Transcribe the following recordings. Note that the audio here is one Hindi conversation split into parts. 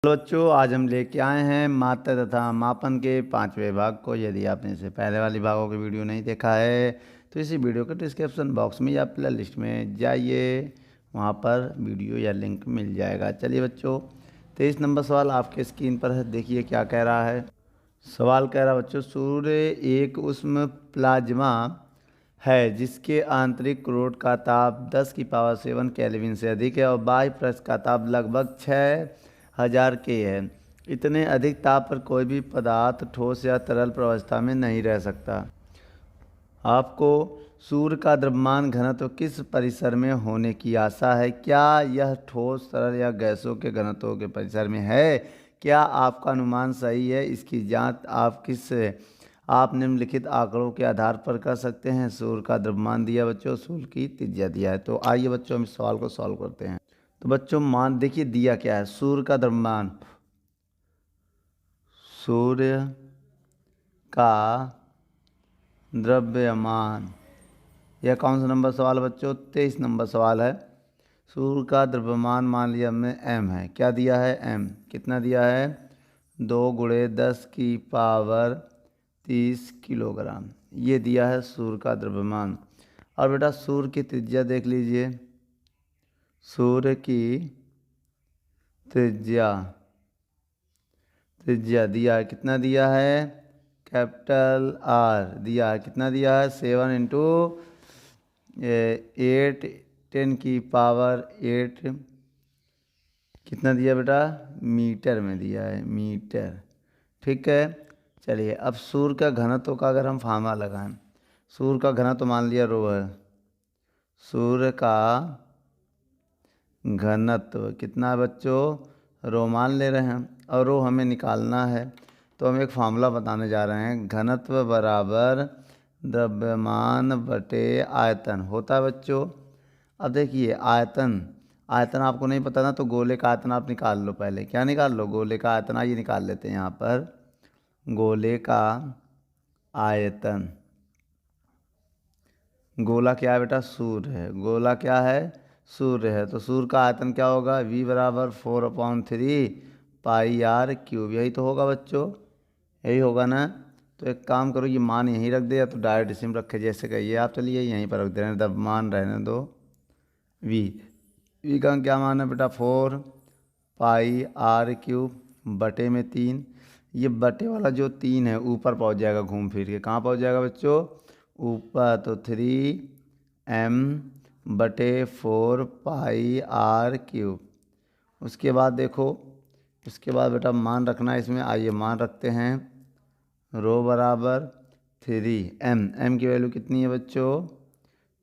हेलो बच्चों, आज हम लेके आए हैं मात्रा तथा मापन के 5वें भाग को। यदि आपने इससे पहले वाली भागों की वीडियो नहीं देखा है तो इसी वीडियो के डिस्क्रिप्शन बॉक्स में या प्ले लिस्ट में जाइए, वहाँ पर वीडियो या लिंक मिल जाएगा। चलिए बच्चों, 23 नंबर सवाल आपके स्क्रीन पर है, देखिए क्या कह रहा है। सवाल कह रहा है बच्चों, सूर्य एक उष्म प्लाज्मा है जिसके आंतरिक क्रोड का ताप 10⁻7 केल्विन से अधिक है और बाह्य पृष्ठ का ताप लगभग 6000 के है। इतने अधिक ताप पर कोई भी पदार्थ ठोस या तरल अवस्था में नहीं रह सकता। आपको सूर्य का द्रव्यमान घनत्व किस परिसर में होने की आशा है? क्या यह ठोस, तरल या गैसों के घनत्व के परिसर में है? क्या आपका अनुमान सही है? इसकी जांच आप निम्नलिखित आंकड़ों के आधार पर कर सकते हैं। सूर्य का द्रव्यमान दिया बच्चों, सूर्य की त्रिज्या दिया है। तो आइए बच्चों हम इस सवाल को सॉल्व करते हैं। तो बच्चों मान देखिए दिया क्या है, सूर्य का द्रव्यमान। सूर्य का द्रव्यमान, यह कौन सा नंबर सवाल है बच्चों? 23 नंबर सवाल है। सूर्य का द्रव्यमान मान लिया हमने m है। क्या दिया है? m कितना दिया है? 2 × 10⁻30 किलोग्राम, ये दिया है सूर्य का द्रव्यमान। और बेटा सूर्य की त्रिज्या देख लीजिए। सूर्य की त्रिज्या दिया है, कितना दिया है? कैपिटल R दिया है। कितना दिया है? 7 × 8 10⁸8 कितना दिया बेटा? मीटर में दिया है, मीटर। ठीक है। चलिए अब सूर्य का घनत्व का अगर हम फार्मूला लगाएं, सूर्य का घनत्व मान लिया रो है। सूर्य का घनत्व कितना है बच्चों? रो मान ले रहे हैं और रो हमें निकालना है। तो हम एक फार्मूला बताने जा रहे हैं। घनत्व बराबर द्रव्यमान बटे आयतन होता है बच्चों। अब देखिए आयतन आपको नहीं पता ना, तो गोले का आयतन आप निकाल लो पहले। क्या निकाल लो? गोले का आयतन। आइए निकाल लेते हैं यहाँ पर गोले का आयतन। गोला क्या है बेटा? सूर्य है। गोला क्या है? सूर्य है। तो सूर्य का आयतन क्या होगा? V बराबर 4/3πr³। यही तो होगा बच्चों, यही होगा ना। तो एक काम करो, ये मान यहीं रख दे या तो डायरेक्ट इसी में रखे, जैसे कहिए आप। चलिए यहीं पर रख दे रहे हैं, द्रव्यमान रहने दो V। का क्या मान है बेटा? 4πr³ बटे में 3। ये बटे वाला जो 3 है ऊपर पहुंच जाएगा घूम फिर के। कहाँ पहुंच जाएगा बच्चों? ऊपर। तो 3m बटे 4πr³। उसके बाद देखो, उसके बाद बेटा मान रखना है इसमें। आइए मान रखते हैं। रो बराबर 3m की वैल्यू कितनी है बच्चों?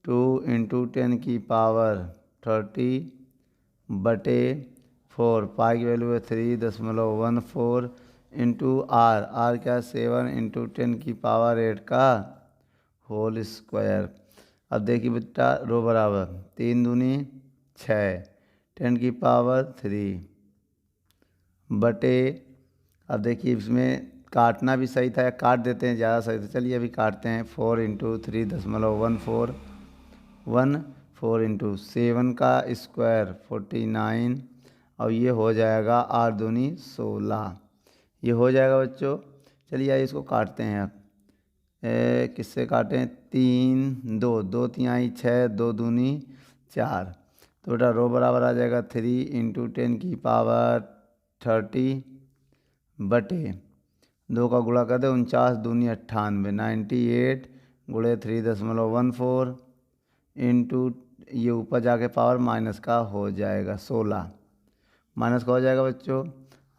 2 × 10⁻30 बटे 4। पाई की वैल्यू है 3.14 इंटू r क्या? 7 × 10⁸8 का होल स्क्वायर। अब देखिए बेटा रो बराबर 3 दूनी 6 10⁻3 बटे, अब देखिए इसमें काटना भी सही था या काट देते हैं ज़्यादा सही था। चलिए अभी काटते हैं। 4 × 3.14 4 × 7 का स्क्वायर 49 और ये हो जाएगा 8 दूनी 16। ये हो जाएगा बच्चों। चलिए आइए इसको काटते हैं अब। किससे काटें? 3 2 2 तिहाई 6 2 दूनी 4। तो बेटा रो बराबर आ जाएगा 3 × 10⁻30 बटे 2 का गुणा कर दे 49 दूनी 98 98 × 3.14 इंटू ये ऊपर जाके पावर माइनस का हो जाएगा 16। माइनस का हो जाएगा बच्चों।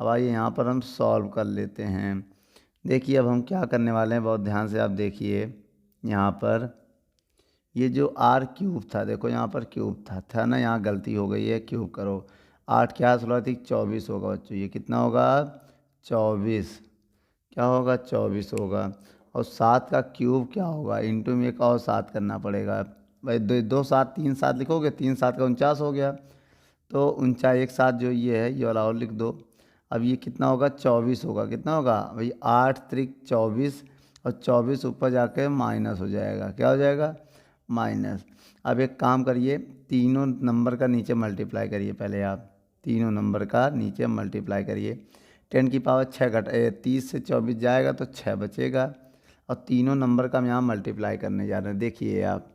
अब आइए यहाँ पर हम सॉल्व कर लेते हैं। देखिए अब हम क्या करने वाले हैं, बहुत ध्यान से आप देखिए। यहाँ पर ये जो r³ था, देखो यहाँ पर क्यूब था ना, यहाँ गलती हो गई है, क्यूब करो। 8 क्या 16 थी? 24 होगा बच्चों। ये कितना होगा? 24। क्या होगा? 24 होगा। और 7 का क्यूब क्या होगा? इंटू में एक और 7 करना पड़ेगा भाई। 2 7 3 7 लिखोगे, 3 7 का 49 हो गया। तो 49 एक साथ जो ये है ये वाला और लिख दो। अब ये कितना होगा? 24 होगा। कितना होगा भाई? 8 त्रिक 24 और 24 ऊपर जाके माइनस हो जाएगा। क्या हो जाएगा? माइनस। अब एक काम करिए, तीनों नंबर का नीचे मल्टीप्लाई करिए पहले आप। तीनों नंबर का नीचे मल्टीप्लाई करिए। 10 की पावर 6 30 से 24 जाएगा तो 6 बचेगा, और तीनों नंबर का हम यहाँ मल्टीप्लाई करने जा रहे हैं। देखिए आप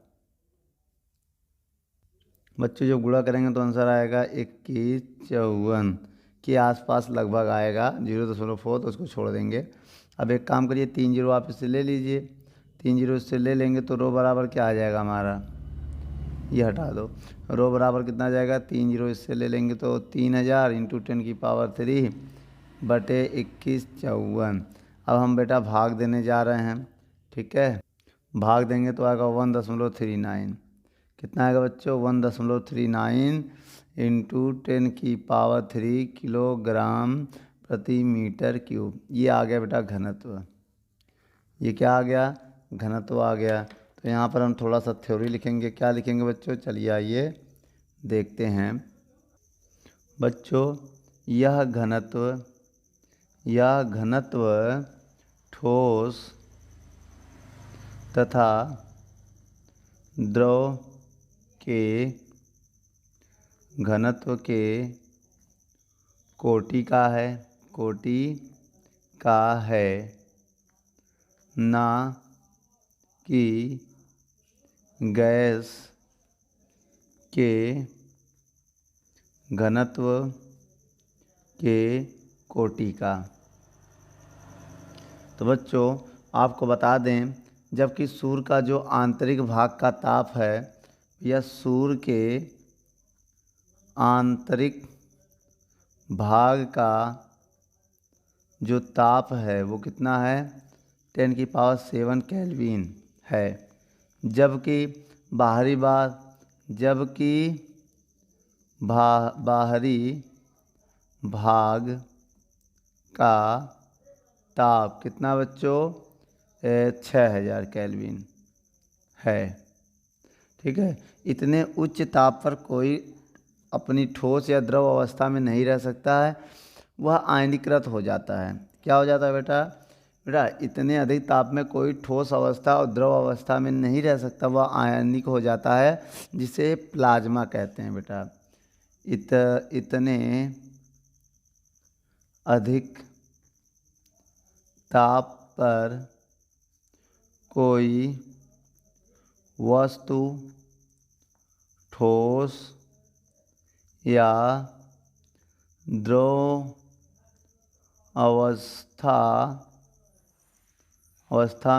बच्चों, जब गुणा करेंगे तो आंसर आएगा 2154 के आसपास लगभग आएगा। 0.4 तो उसको छोड़ देंगे। अब एक काम करिए, 3 जीरो आप इससे ले लीजिए। 3 जीरो इससे ले लेंगे तो रो बराबर क्या आ जाएगा हमारा, ये हटा दो। रो बराबर कितना आ जाएगा, 3 जीरो इससे ले लेंगे तो 3000 इंटू 10 की पावर 3 बटे 2154। अब हम बेटा भाग देने जा रहे हैं, ठीक है। भाग देंगे तो आएगा 1.39। कितना आएगा बच्चों, 1.39 इंटू 10 की पावर 3 किलोग्राम प्रति मीटर क्यूब। ये आ गया बेटा घनत्व। ये क्या आ गया, घनत्व आ गया। तो यहाँ पर हम थोड़ा सा थ्योरी लिखेंगे। क्या लिखेंगे बच्चों, चलिए आइए देखते हैं। बच्चों, यह घनत्व ठोस तथा द्रव के घनत्व के कोटि का है, ना कि गैस के घनत्व के कोटि का। तो बच्चों आपको बता दें, जबकि सूर्य का जो आंतरिक भाग का ताप है, यह सूर्य के आंतरिक भाग का जो ताप है वो कितना है, 10 की पावर 7 केल्विन है। जबकि बाहरी भाग का ताप कितना बच्चों, 6000 केल्विन है। ठीक है। इतने उच्च ताप पर कोई अपनी ठोस या द्रव अवस्था में नहीं रह सकता है, वह आयनीकृत हो जाता है। क्या हो जाता है बेटा, इतने अधिक ताप में कोई ठोस अवस्था और द्रव अवस्था में नहीं रह सकता, वह आयनिक हो जाता है, जिसे प्लाज्मा कहते हैं बेटा। इतने अधिक ताप पर कोई वस्तु ठोस या द्रव अवस्था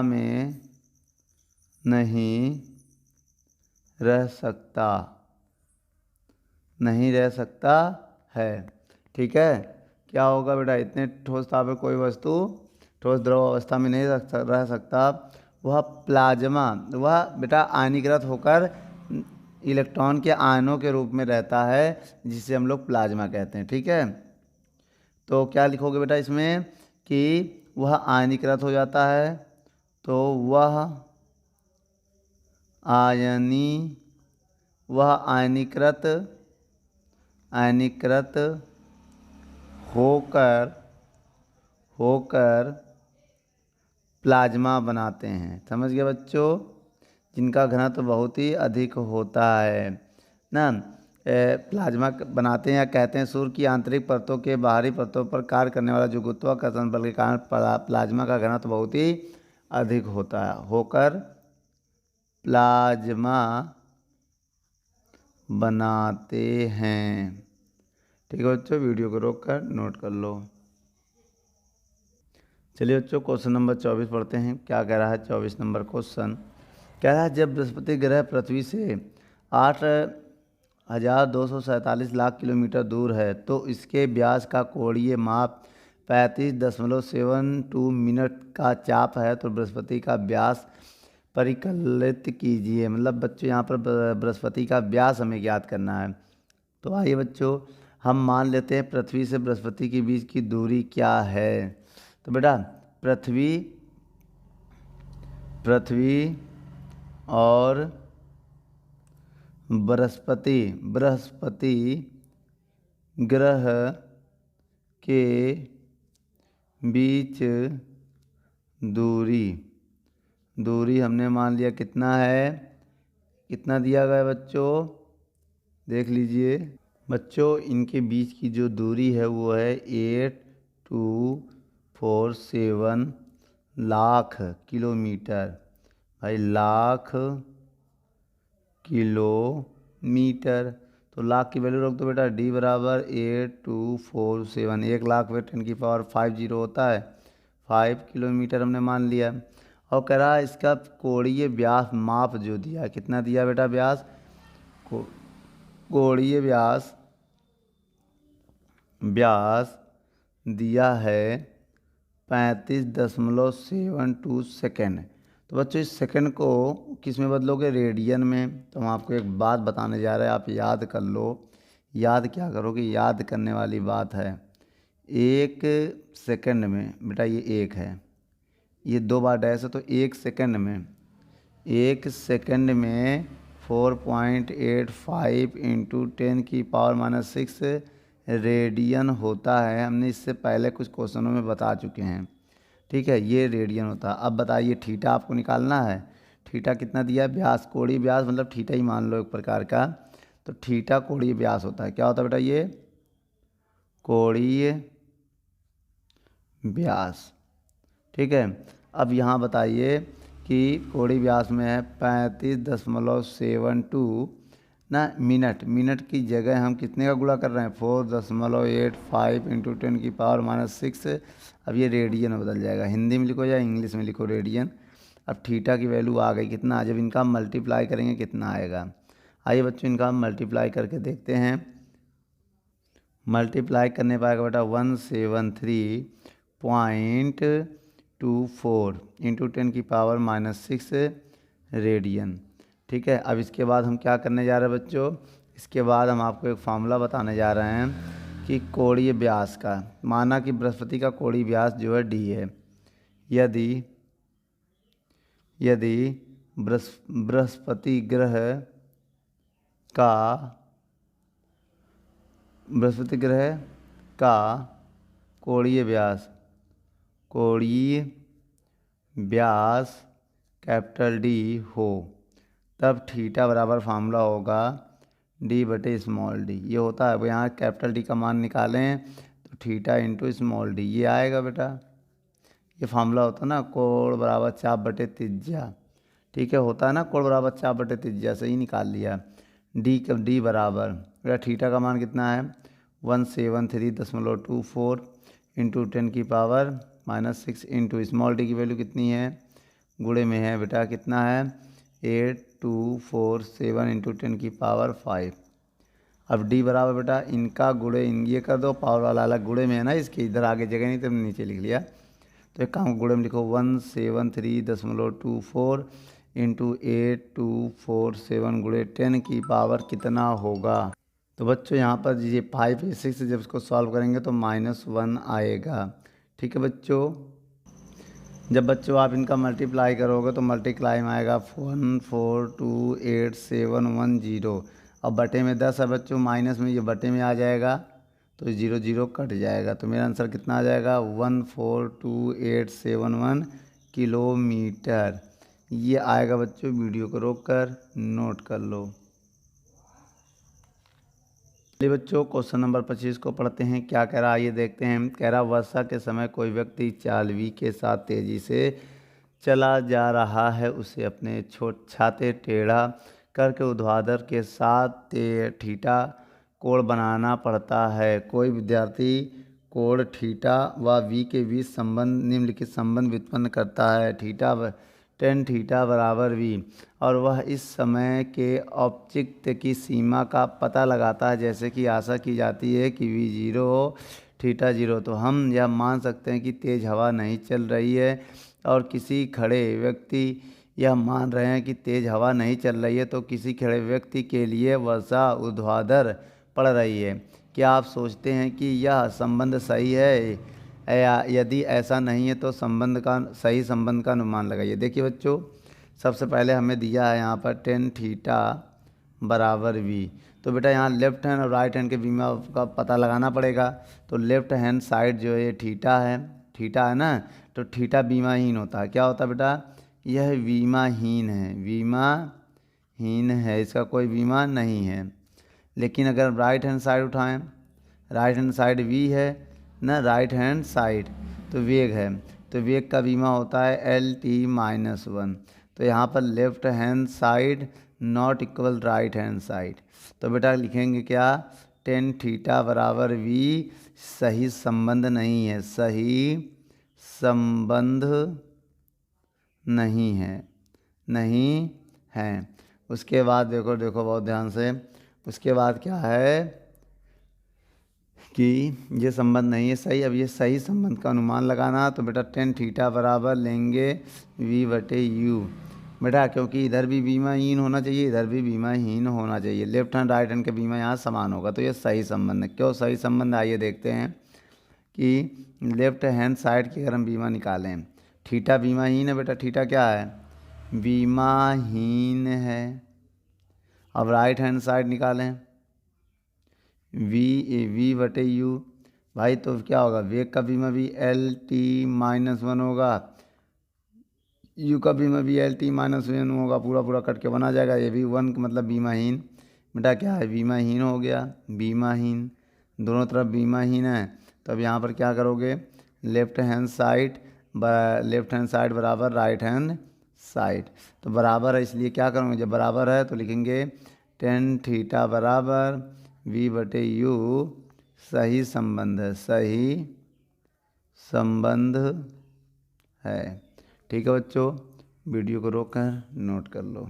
में नहीं रह सकता है। ठीक है। क्या होगा बेटा, इतने ठोस ताप पर कोई वस्तु ठोस द्रव अवस्था में नहीं रह सकता, वह प्लाज्मा, वह बेटा आयनीकृत होकर इलेक्ट्रॉन के आयनों के रूप में रहता है, जिसे हम लोग प्लाज्मा कहते हैं। ठीक है। तो क्या लिखोगे बेटा इसमें कि वह आयनीकृत हो जाता है, तो वह आयनीकृत होकर प्लाज्मा बनाते हैं। समझ गए बच्चों, जिनका घनत्व बहुत ही अधिक होता है ना, प्लाज्मा बनाते हैं, या कहते हैं सूर्य की आंतरिक परतों के बाहरी परतों पर कार्य करने वाला जो गुरुत्वाकर्षण बल के कारण प्लाज्मा का घनत्व बहुत ही अधिक होकर प्लाज्मा बनाते हैं। ठीक है बच्चों, वीडियो को रोक कर नोट कर लो। चलिए बच्चों, क्वेश्चन नंबर 24 पढ़ते हैं। क्या कह रहा है 24 नंबर क्वेश्चन, कह रहा है जब बृहस्पति ग्रह पृथ्वी से 8,247 लाख किलोमीटर दूर है, तो इसके व्यास का कोणीय माप 35.72 मिनट का चाप है। तो बृहस्पति का व्यास परिकलित कीजिए। मतलब बच्चों यहाँ पर बृहस्पति का व्यास हमें ज्ञात करना है। तो आइए बच्चों, हम मान लेते हैं पृथ्वी से बृहस्पति के बीच की दूरी क्या है। तो बेटा पृथ्वी और बृहस्पति ग्रह के बीच दूरी हमने मान लिया कितना है, कितना दिया गया बच्चों, देख लीजिए बच्चों इनके बीच की जो दूरी है वो है 8247 लाख किलोमीटर। भाई लाख किलोमीटर, तो लाख की वैल्यू रख दो बेटा। डी बराबर 8247, 1 लाख पे 10⁵ होता है, 5 किलोमीटर हमने मान लिया। और कह रहा है इसका कोणीय व्यास माप जो दिया, कितना दिया बेटा व्यास, कोणीय व्यास दिया है 35.72 सेकेंड। तो बच्चों इस सेकंड को किस में बदलोगे, रेडियन में। तो हम आपको एक बात बताने जा रहे हैं, आप याद कर लो। याद क्या करोगे, याद करने वाली बात है। 1 सेकंड में बेटा ये 1 है, ये 2 बार डैश है, तो 1 सेकंड में 4.85 इंटू 10⁻⁻6 रेडियन होता है। हमने इससे पहले कुछ क्वेश्चनों में बता चुके हैं, ठीक है। ये रेडियन होता है। अब बताइए थीटा आपको निकालना है। थीटा कितना दिया है, व्यास, कोणीय व्यास मतलब थीटा ही मान लो एक प्रकार का। तो थीटा कोणीय व्यास होता है, क्या होता है बेटा, ये कोणीय व्यास, ठीक है। अब यहाँ बताइए कि कोणीय व्यास में है 35.72 ना मिनट की जगह हम कितने का गुणा कर रहे हैं, 4.85 इंटू 10⁻⁻6। अब ये रेडियन में बदल जाएगा, हिंदी में लिखो या इंग्लिश में लिखो रेडियन। अब थीटा की वैल्यू आ गई कितना, जब इनका हम मल्टीप्लाई करेंगे कितना आएगा। आइए बच्चों इनका हम मल्टीप्लाई करके देखते हैं। मल्टीप्लाई करने पाएगा बेटा 173.24 इंटू 10⁻⁻6 रेडियन, ठीक है। अब इसके बाद हम क्या करने जा रहे हैं बच्चों, इसके बाद हम आपको एक फार्मूला बताने जा रहे हैं कि कोणीय व्यास का। माना कि बृहस्पति का कोणीय व्यास जो है डी है। यदि बृहस्पति ग्रह का कोणीय व्यास कैपिटल डी हो, तब थीटा बराबर फार्मूला होगा D/स्मॉल डी। ये होता है, अब यहाँ कैपिटल डी का मान निकालें तो थीटा इंटू स्मॉल डी ये आएगा बेटा। ये फार्मूला होता है ना, कोण बराबर चाप बटे त्रिज्या, ठीक है। होता है ना कोण बराबर चाप बटे त्रिज्या, से ही निकाल लिया। डी बराबर बेटा थीटा का मान कितना है 173.24 इंटू 10⁻⁻6 इंटू स्मॉल डी की वैल्यू कितनी है, गुणे में है बेटा, कितना है 8247 इंटू 10⁵। अब डी बराबर बेटा इनका गुणे ये कर दो, पावर वाला अलग गुणे में है ना इसके, इधर आगे जगह नहीं तो हमने नीचे लिख लिया। तो एक काम गुणे में लिखो 173.24 इंटू 8247 गुणे 10⁻, कितना होगा। तो बच्चों यहाँ पर ये 5 6 जब इसको सॉल्व करेंगे तो -1 आएगा, ठीक है बच्चों। जब बच्चों आप इनका मल्टीप्लाई करोगे तो मल्टीप्लाई में आएगा 14287110। अब बटे में 10 है बच्चों, माइनस में ये बटे में आ जाएगा तो 0 0 कट जाएगा। तो मेरा आंसर कितना आ जाएगा 142871 किलोमीटर। ये आएगा बच्चों, वीडियो को रोक कर नोट कर लो। चलिए बच्चों क्वेश्चन नंबर 25 को पढ़ते हैं, क्या कह रहा है ये देखते हैं। कह रहा वर्षा के समय कोई व्यक्ति चालवी के साथ तेजी से चला जा रहा है, उसे अपने छाते टेढ़ा करके ऊर्ध्वाधर के साथ थीटा कोण बनाना पड़ता है। कोई विद्यार्थी कोण थीटा व वी के बीच संबंध निम्नलिखित संबंध व्युत्पन्न करता है, tan थीटा बराबर वी, और वह इस समय के औचित्य की सीमा का पता लगाता है, जैसे कि आशा की जाती है कि v 0 हो थीटा 0। तो हम यह मान सकते हैं कि तेज़ हवा नहीं चल रही है, और किसी खड़े व्यक्ति यह मान रहे हैं कि तेज़ हवा नहीं चल रही है, तो किसी खड़े व्यक्ति के लिए वर्षा ऊर्ध्वाधर पड़ रही है। क्या आप सोचते हैं कि यह संबंध सही है, या यदि ऐसा नहीं है तो सही संबंध का अनुमान लगाइए। देखिए बच्चों सबसे पहले हमें दिया है यहाँ पर tan थीटा बराबर वी, तो बेटा यहाँ लेफ्ट हैंड और राइट हैंड के बीमा का पता लगाना पड़ेगा। तो लेफ्ट हैंड साइड जो है थीटा है ना, तो थीटा बीमाहीन होता है। क्या होता है बेटा, यह बीमाहीन है, इसका कोई बीमा नहीं है। लेकिन अगर राइट हैंड साइड उठाएं, राइट हैंड साइड v है ना, राइट हैंड साइड तो वेग है, तो वेग का बीमा होता है Lt-1। तो यहाँ पर left hand side not equal right hand side, तो बेटा लिखेंगे क्या, टेन थीटा बराबर v। सही संबंध नहीं है, सही संबंध नहीं है, नहीं है। उसके बाद देखो देखो बहुत ध्यान से, उसके बाद क्या है कि ये संबंध नहीं है सही। अब ये सही संबंध का अनुमान लगाना, तो बेटा टेन थीटा बराबर लेंगे v/u। बेटा क्योंकि इधर भी बीमाहीन होना चाहिए, इधर भी बीमाहीन होना चाहिए, लेफ्ट हैंड राइट हैंड का बीमा यहाँ समान होगा, तो ये सही संबंध है। क्यों सही संबंध, आइए देखते हैं कि लेफ्ट हैंड साइड की अगर हम बीमा निकालें, थीटा बीमाहीन है बेटा, थीटा क्या है, बीमाहीन है। अब राइट हैंड साइड निकालें, v/u भाई, तो क्या होगा, वेग का बीमा भी Lt-1 होगा, u का बीमा भी Lt-1 होगा, पूरा पूरा कट के बना जाएगा, ये भी 1 मतलब बीमाहीन। बेटा क्या है, बीमाहीन हो गया, बीमाहीन, दोनों तरफ बीमाहीन है। तो अब यहाँ पर क्या करोगे, लेफ्ट हैंड साइड बराबर राइट हैंड साइड, तो बराबर है इसलिए क्या करूँगा, जब बराबर है तो लिखेंगे टेन थीटा बराबर v/u। सही संबंध है, सही संबंध है। ठीक है बच्चों, वीडियो को रोककर नोट कर लो।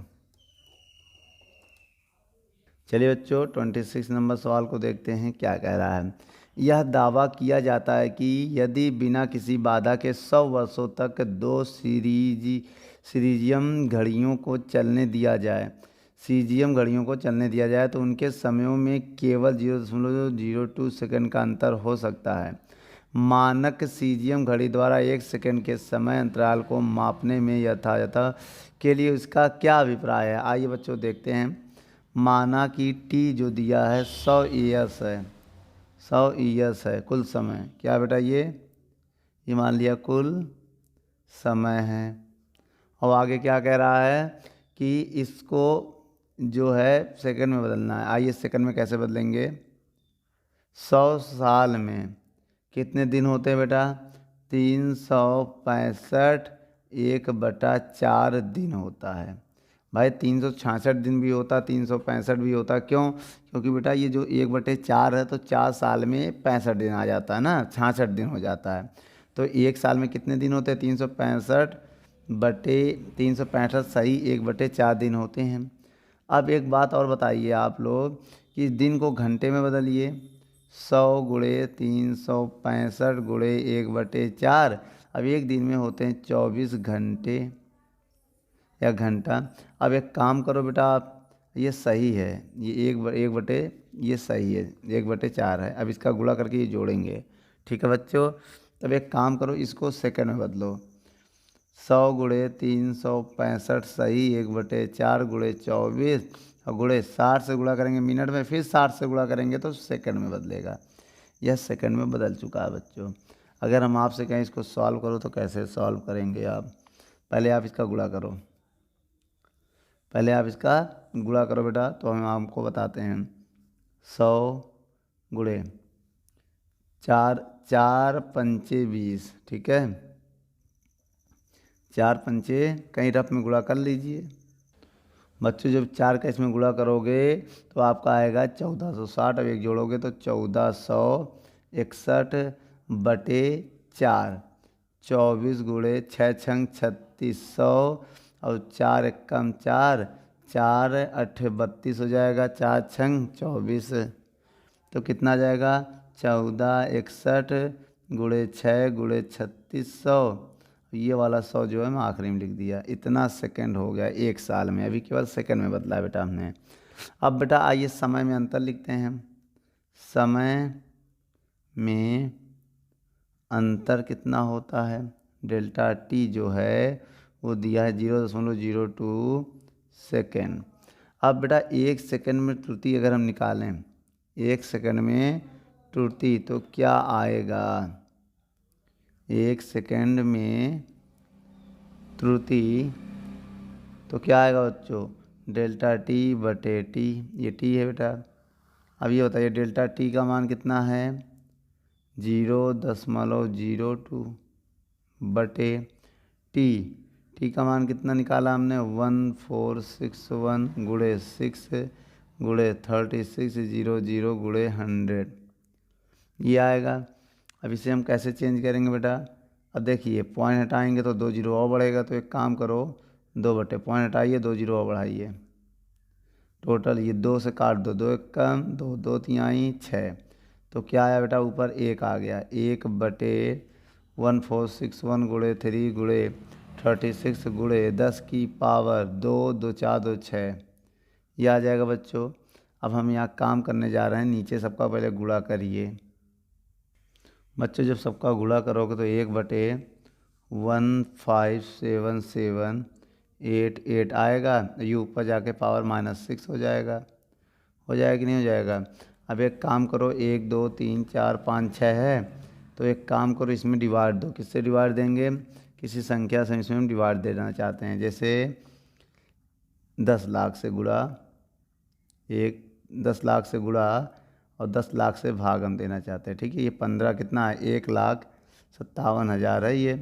चलिए बच्चों 26 नंबर सवाल को देखते हैं क्या कह रहा है। यह दावा किया जाता है कि यदि बिना किसी बाधा के 100 वर्षों तक दो सीरियम घड़ियों को चलने दिया जाए, सीजियम घड़ियों को चलने दिया जाए तो उनके समयों में केवल 0.02 सेकंड का अंतर हो सकता है। मानक सीजियम घड़ी द्वारा 1 सेकंड के समय अंतराल को मापने में यथायथ के लिए इसका क्या अभिप्राय है। आइए बच्चों देखते हैं। माना कि टी जो दिया है 100 ईयर्स है, 100 ईयर्स है कुल समय, क्या बेटा ये मान लिया कुल समय है। और आगे क्या कह रहा है कि इसको जो है सेकंड में बदलना है। आइए सेकंड में कैसे बदलेंगे, 100 साल में कितने दिन होते हैं बेटा, 365 1/4 दिन होता है। भाई 366 दिन भी होता, 365 भी होता, क्यों, क्योंकि बेटा ये जो 1/4 है तो 4 साल में 65 दिन आ जाता है ना, 66 दिन हो जाता है। तो एक साल में कितने दिन होते हैं, 365/365 सही 1/4 दिन होते हैं। अब एक बात और बताइए आप लोग कि दिन को घंटे में बदलिए, 100 × 365 × 1/4। अब एक दिन में होते हैं 24 घंटे या घंटा। अब एक काम करो बेटा आप, ये सही है, ये ये सही है, 1/4 है। अब इसका गुणा करके ये जोड़ेंगे, ठीक है बच्चों। तब एक काम करो, इसको सेकंड में बदलो, 100 × 365 सही 1/4 × 24 और गुणे 60 से गुणा करेंगे मिनट में, फिर 60 से गुणा करेंगे तो सेकंड में बदलेगा। यह सेकंड में बदल चुका है बच्चों। अगर हम आपसे कहें इसको सॉल्व करो तो कैसे सॉल्व करेंगे आप, पहले आप इसका गुणा करो, पहले आप इसका गुणा करो बेटा, तो हम आपको बताते हैं। 100 × 4 पंचे 20, ठीक है, 4 पंचे कहीं रफ में गुणा कर लीजिए बच्चों। जब 4 का इसमें गुणा करोगे तो आपका आएगा 1460। अब एक जोड़ोगे तो 1461/4, 24 × 6 × 3600 और 4 × 4, 4 8 32 हो जाएगा, 4 × 24 तो कितना आ जाएगा, 1461 × 6 × 3600। ये वाला 100 जो है मैं आखिरी में लिख दिया। इतना सेकंड हो गया एक साल में, अभी केवल सेकंड में बदला बेटा हमने। अब बेटा आइए समय में अंतर लिखते हैं। समय में अंतर कितना होता है, डेल्टा टी जो है वो दिया है 0.02 सेकेंड। अब बेटा एक सेकंड में त्रुटि अगर हम निकालें, एक सेकंड में त्रुटि तो क्या आएगा, एक सेकंड में त्रुटि तो क्या आएगा बच्चों, डेल्टा टी/टी, ये टी है बेटा, अब ये बताइए डेल्टा टी का मान कितना है 0.02 बटे टी का मान कितना निकाला हमने 1461 गुणे 6 गुणे 3600 गुणे 100 ये आएगा। अब इसे हम कैसे चेंज करेंगे बेटा। अब देखिए पॉइंट हटाएंगे तो 2 जीरो और बढ़ेगा, तो एक काम करो 2 बटे पॉइंट हटाइए 2 जीरो और बढ़ाइए, टोटल ये 2 से काट दो, 2 एक कम 2 2 तिहाई 6, तो क्या आया बेटा ऊपर 1 आ गया। 1 बटे 1461 गुणे 3 गुणे 36 गुणे 10 की पावर 2 2 4 2 6 ये आ जाएगा बच्चों। अब हम यहाँ काम करने जा रहे हैं, नीचे सबका पहले गुणा करिए बच्चों। जब सबका गुणा करोगे तो 1 बटे 157788 आएगा, ये ऊपर जाके पावर -6 हो जाएगा कि नहीं हो जाएगा। अब एक काम करो 1 2 3 4 5 6 है, तो एक काम करो इसमें डिवाइड दो। किससे डिवाइड देंगे, किसी संख्या से इसमें हम डिवाइड देना चाहते हैं, जैसे 10 लाख से गुणा 10 लाख से गुणा और 10 लाख से भाग हम देना चाहते हैं। ठीक है, ये 15 कितना है 1,57,000 है, ये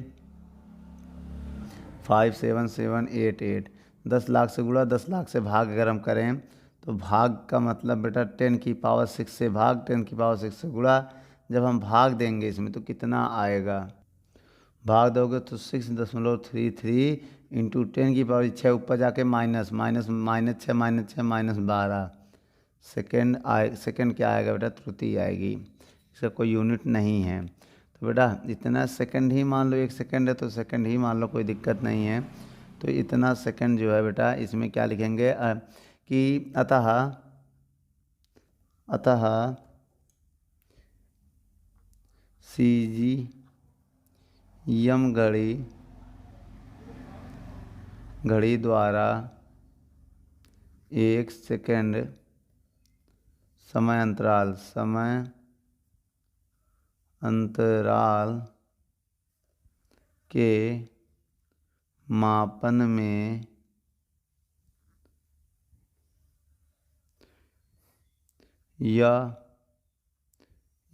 57788। 10 लाख से गुणा 10 लाख से भाग अगर हम करें तो भाग का मतलब बेटा 10 की पावर 6 से भाग 10 की पावर 6 से गुणा। जब हम भाग देंगे इसमें तो कितना आएगा, भाग दोगे तो 6.33 इंटू 10 की पावर 6 ऊपर जाके minus minus minus 6 minus 6 minus 12 second क्या आएगा बेटा, त्रुटि आएगी, इसका कोई यूनिट नहीं है। तो बेटा इतना सेकंड ही मान लो, 1 सेकंड है तो सेकंड ही मान लो, कोई दिक्कत नहीं है। तो इतना सेकंड जो है बेटा इसमें क्या लिखेंगे कि अतः सीजीएम घड़ी द्वारा 1 सेकंड समय अंतराल के मापन में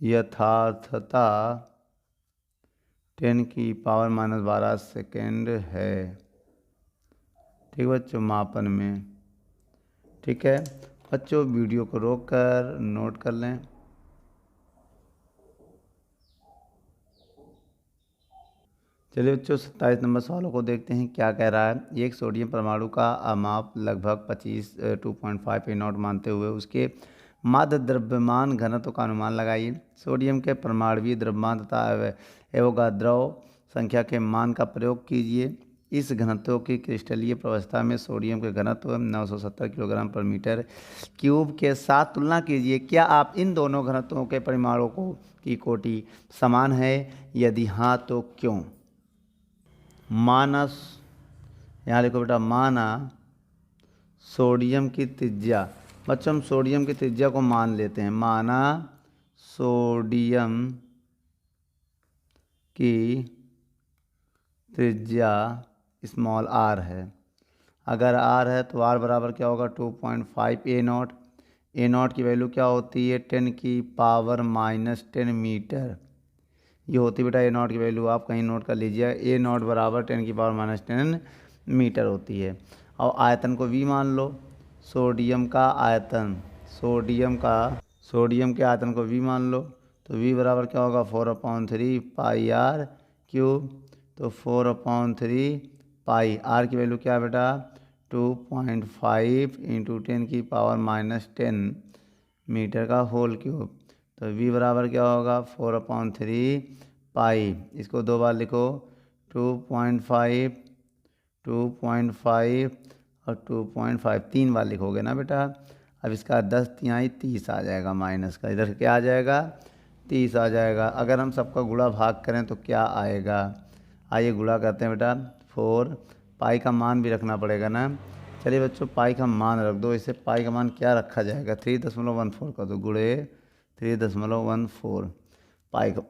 यथार्थता 10 की पावर -12 सेकेंड है। ठीक बच्चों, मापन में। ठीक है बच्चों, वीडियो को रोक कर नोट कर लें। चलिए बच्चों 27 नंबर सवालों को देखते हैं क्या कह रहा है। एक सोडियम परमाणु का माप लगभग 2.5 A0 मानते हुए उसके माध्य द्रव्यमान घनत्व का अनुमान लगाइए। सोडियम के परमाणुवीय द्रव्यमान तथा एवोगाद्रो संख्या के मान का प्रयोग कीजिए। इस घनत्व की क्रिस्टलीय अवस्था में सोडियम के घनत्व 970 किलोग्राम पर मीटर क्यूब के साथ तुलना कीजिए। क्या आप इन दोनों घनत्वों के परिमाणों की कोटि समान है, यदि हाँ तो क्यों। मानस यहाँ लिखो बेटा, माना सोडियम की त्रिज्या। बच्चों हम सोडियम की त्रिज्या को मान लेते हैं। माना सोडियम की त्रिज्या स्मॉल r है। अगर r है तो r बराबर क्या होगा 2.5 A0। A0 की वैल्यू क्या होती है 10 की पावर -10 मीटर। ये होती बेटा A0 की वैल्यू, आप कहीं नोट कर लीजिए। A0 बराबर 10 की पावर -10 मीटर होती है। और आयतन को V मान लो। सोडियम का आयतन, सोडियम के आयतन को V मान लो, तो V बराबर क्या होगा 4/3 पाई r क्यूब। तो 4/3 पाई, r की वैल्यू क्या है बेटा 2.5 इंटू 10 की पावर -10 मीटर का होल क्यूब। तो V बराबर क्या होगा 4/3 पाई, इसको 2 बार लिखो 2.5 और 2.5 3 बार लिखोगे ना बेटा। अब इसका 10 तिहाई 30 आ जाएगा, माइनस का इधर क्या आ जाएगा 30 आ जाएगा। अगर हम सबका गुणा भाग करें तो क्या आएगा, आइए गुणा करते हैं बेटा। 4 पाई का मान भी रखना पड़ेगा ना। चलिए बच्चों पाई का मान रख दो। इससे पाई का मान क्या रखा जाएगा 3.14 का, तो गुणे 3.14 पाई का।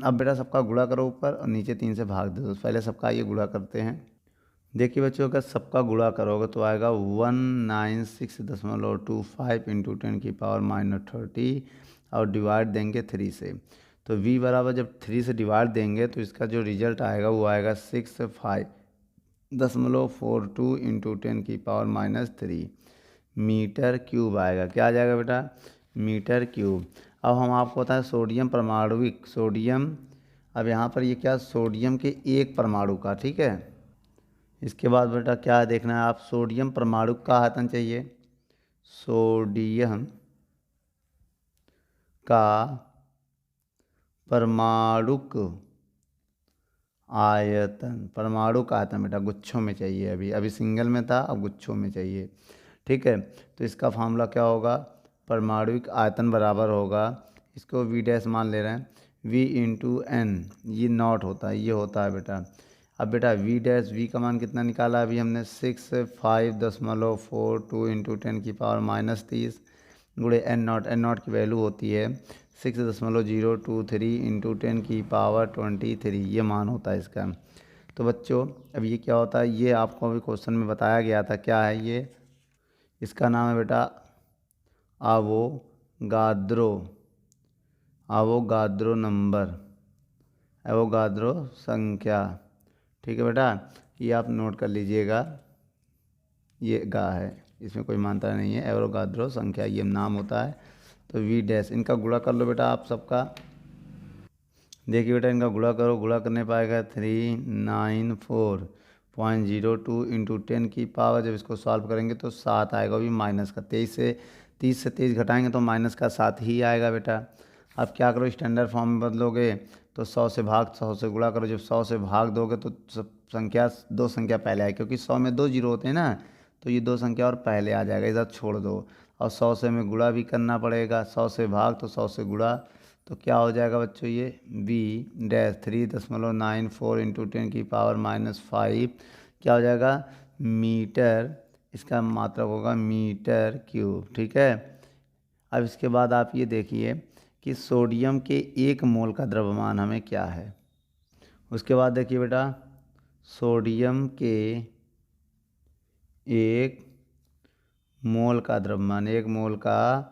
अब बेटा सबका गुणा करो ऊपर और नीचे 3 से भाग दो। पहले सबका ये गुणा करते हैं। देखिए बच्चों, अगर सबका गुणा करोगे तो आएगा 196.25 इंटू 10⁻30 और डिवाइड देंगे 3 से। तो v बराबर जब 3 से डिवाइड देंगे तो इसका जो रिजल्ट आएगा वो आएगा 65.42 इंटू 10⁻³ मीटर क्यूब आएगा। क्या आ जाएगा बेटा? Metre cube. अब हम आपको बताएं सोडियम परमाणुविक सोडियम, अब यहाँ पर ये क्या, सोडियम के एक परमाणु का, ठीक है। इसके बाद बेटा क्या देखना है आप, सोडियम परमाणु का आयतन चाहिए। सोडियम का परमाणुक आयतन, परमाणु का आयतन बेटा गुच्छों में चाहिए। अभी सिंगल में था, अब गुच्छों में चाहिए, ठीक है। तो इसका फार्मूला क्या होगा, परमाणुविक आयतन बराबर होगा, इसको वी डैश मान ले रहे हैं, वी इंटू एन, ये नॉट होता है, ये होता है बेटा। अब बेटा वी डैश, वी का मान कितना निकाला अभी हमने, 65.42 इंटू 10⁻³ गुणे एन नॉट की वैल्यू होती है 6.023 इंटू 10⁻23, ये मान होता है इसका। तो बच्चों अब ये क्या होता है, ये आपको अभी क्वेश्चन में बताया गया था, क्या है ये, इसका नाम है बेटा आवोगाद्रो, आवोगाद्रो नंबर, एवोगाद्रो संख्या, ठीक है बेटा। ये आप नोट कर लीजिएगा, ये गा है, इसमें कोई मानता नहीं है, एवोगाद्रो संख्या ये नाम होता है। तो वी डैश, इनका गुणा कर लो बेटा आप सबका। देखिए बेटा इनका गुणा करो, गुणा करने पाएगा 394.02 इंटू 10⁻, जब इसको सॉल्व करेंगे तो 7 आएगा, भी माइनस का, 30 से 23 घटाएंगे तो माइनस का 7 ही आएगा बेटा। अब क्या करो, स्टैंडर्ड फॉर्म में बदलोगे तो 100 से भाग 100 से गुणा करो, जब 100 से भाग दोगे तो संख्या, दो संख्या पहले आए, क्योंकि 100 में 2 जीरो होते हैं ना, तो ये 2 संख्या और पहले आ जाएगा, इधर छोड़ दो। और 100 से हमें गुणा भी करना पड़ेगा, 100 से भाग तो 100 से गुणा, तो क्या हो जाएगा बच्चों, ये वी डैश 3.94 इंटू 10⁻⁵ क्या हो जाएगा, मीटर, इसका मात्रक होगा मीटर क्यूब, ठीक है। अब इसके बाद आप ये देखिए कि सोडियम के 1 मोल का द्रव्यमान हमें क्या है। उसके बाद देखिए बेटा, सोडियम के 1 मोल का द्रव्यमान, 1 मोल का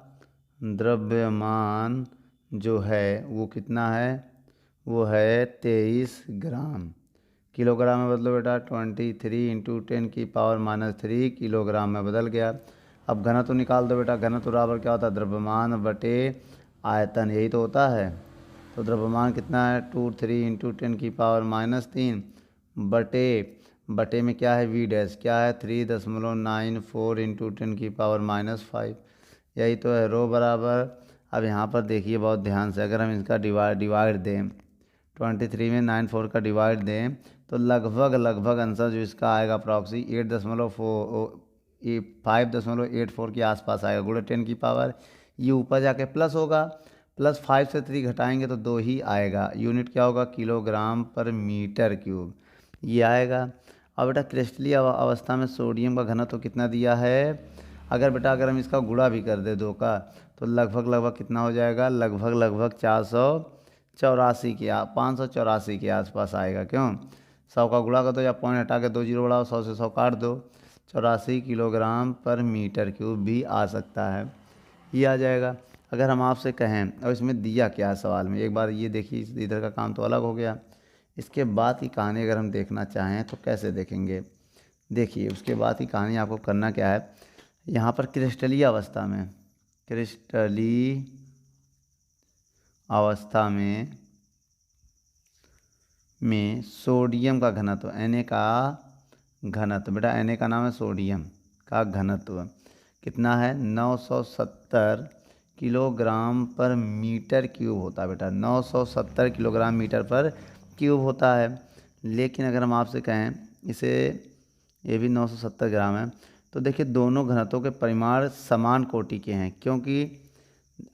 द्रव्यमान जो है वो कितना है, वो है 23 ग्राम। किलोग्राम में बदलो बेटा, 23 इंटू 10⁻³ किलोग्राम में बदल गया। अब घनत्व निकाल दो बेटा, घनत्व बराबर क्या होता है, द्रव्यमान बटे आयतन, यही तो होता है। तो द्रव्यमान कितना है, 23 इंटू 10⁻³ बटे में क्या है, वी डैश क्या है, 3.94 इंटू 10⁻⁵, यही तो है, रो बराबर। अब यहाँ पर देखिए बहुत ध्यान से, अगर हम इसका डिवाइड दें, 23 में 94 का डिवाइड दें तो लगभग आंसर जो इसका आएगा अप्रॉक्सी 5.84 के आसपास आएगा, गुणे 10 की पावर, ये ऊपर जाके प्लस होगा, प्लस 5 से 3 घटाएंगे तो 2 ही आएगा। यूनिट क्या होगा, किलोग्राम पर मीटर क्यूब, ये आएगा। अब बेटा क्रिस्टलीय अवस्था में सोडियम का घनत्व कितना दिया है, अगर हम इसका गुणा भी कर दे 2 का तो लगभग कितना हो जाएगा, लगभग 584 के आसपास आएगा। क्यों, 100 का गुणा कर दो या पॉइंट हटा के 2 जीरो बढ़ाओ, 100 से 100 काट दो, 84 किलोग्राम पर मीटर क्यूब भी आ सकता है, ये आ जाएगा। अगर हम आपसे कहें, और इसमें दिया क्या है सवाल में, एक बार ये देखिए, इधर का काम तो अलग हो गया। इसके बाद की कहानी अगर हम देखना चाहें तो कैसे देखेंगे, देखिए उसके बाद की कहानी आपको करना क्या है, यहाँ पर क्रिस्टलीय अवस्था में सोडियम का घनत्व, Na का घनत्व, बेटा Na का नाम है, सोडियम का घनत्व कितना है, 970 किलोग्राम पर मीटर क्यूब होता है बेटा, 970 किलोग्राम मीटर पर क्यूब होता है। लेकिन अगर हम आपसे कहें इसे, ये भी 970 ग्राम है, तो देखिए दोनों घनत्वों के परिमाण समान कोटि के हैं, क्योंकि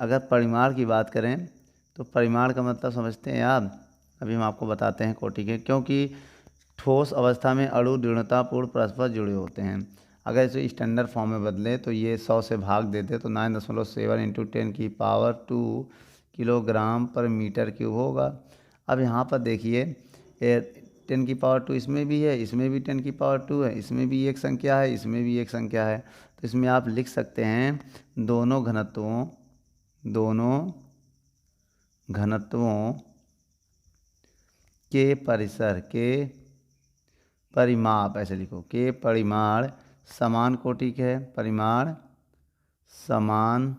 अगर परिमाण की बात करें तो परिमाण का मतलब समझते हैं आप, अभी हम आपको बताते हैं कोटि के, क्योंकि ठोस अवस्था में अणु दृढ़तापूर्ण परस्पर जुड़े होते हैं। अगर इसे स्टैंडर्ड फॉर्म में बदले तो ये 100 से भाग देते तो 9.7 इंटू 10⁻² किलोग्राम पर मीटर क्यूब होगा। अब यहाँ पर देखिए 10 की पावर 2 इसमें भी है, इसमें भी 10 की पावर 2 है, इसमें भी एक संख्या है, इसमें भी एक संख्या है। तो इसमें आप लिख सकते हैं दोनों घनत्वों के परिसर के परिमाप, ऐसे लिखो, के परिमाण समान कोटि के है, परिमाण समान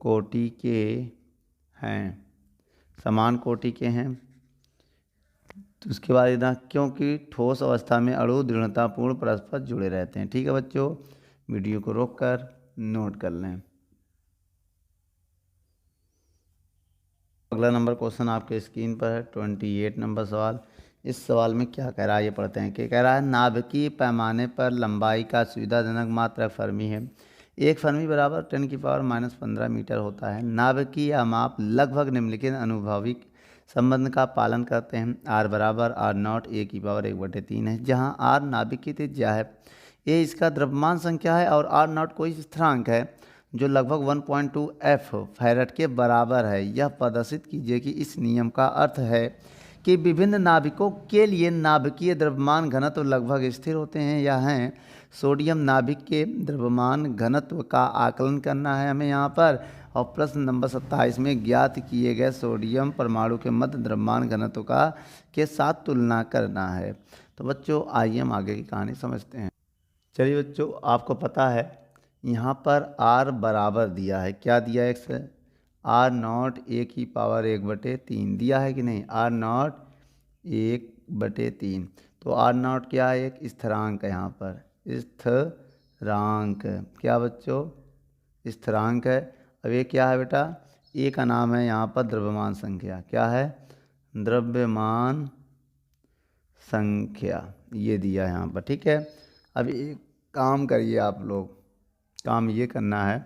कोटि के हैं, समान कोटि के हैं। तो उसके बाद इतना, क्योंकि ठोस अवस्था में अणु दृढ़तापूर्ण परस्पर जुड़े रहते हैं। ठीक है बच्चों, वीडियो को रोककर नोट कर लें। अगला नंबर क्वेश्चन आपके स्क्रीन पर है 28 नंबर सवाल। इस सवाल में क्या कह रहा है ये पढ़ते हैं। क्या कह रहा है, नाभिकीय पैमाने पर लंबाई का सुविधाजनक मात्रक फर्मी है। एक फर्मी बराबर 10 की पावर -15 मीटर होता है। नाभिकीय माप लगभग निम्नलिखित अनुभाविक संबंध का पालन करते हैं। R बराबर R0 A की पावर 1/3 है, जहाँ R नाभिक की त्रिज्या है, A इसका द्रव्यमान संख्या है और R0 कोई स्थिरांक है जो लगभग 1.2 F फैरेड के बराबर है। यह प्रदर्शित कीजिए कि इस नियम का अर्थ है कि विभिन्न नाभिकों के लिए नाभिकीय द्रव्यमान घनत्व लगभग स्थिर होते हैं या हैं। सोडियम नाभिक के द्रव्यमान घनत्व का आकलन करना है हमें यहाँ पर, और प्रश्न नंबर 27 में ज्ञात किए गए सोडियम परमाणु के मध्य द्रव्यमान घनत्व का के साथ तुलना करना है। तो बच्चों आइए हम आगे की कहानी समझते हैं। चलिए बच्चों, आपको पता है यहाँ पर R बराबर दिया है, क्या दिया है, x R0 A की पावर 1/3 दिया है कि नहीं, R0 1/3। तो R0 क्या है, एक स्थिरांक है, यहाँ पर स्थिरांक, क्या बच्चों, स्थिरांक है। अब ये क्या है बेटा, ए का नाम है यहाँ पर द्रव्यमान संख्या, क्या है, द्रव्यमान संख्या, ये दिया है यहाँ पर। ठीक है, अब एक काम करिए आप लोग, काम ये करना है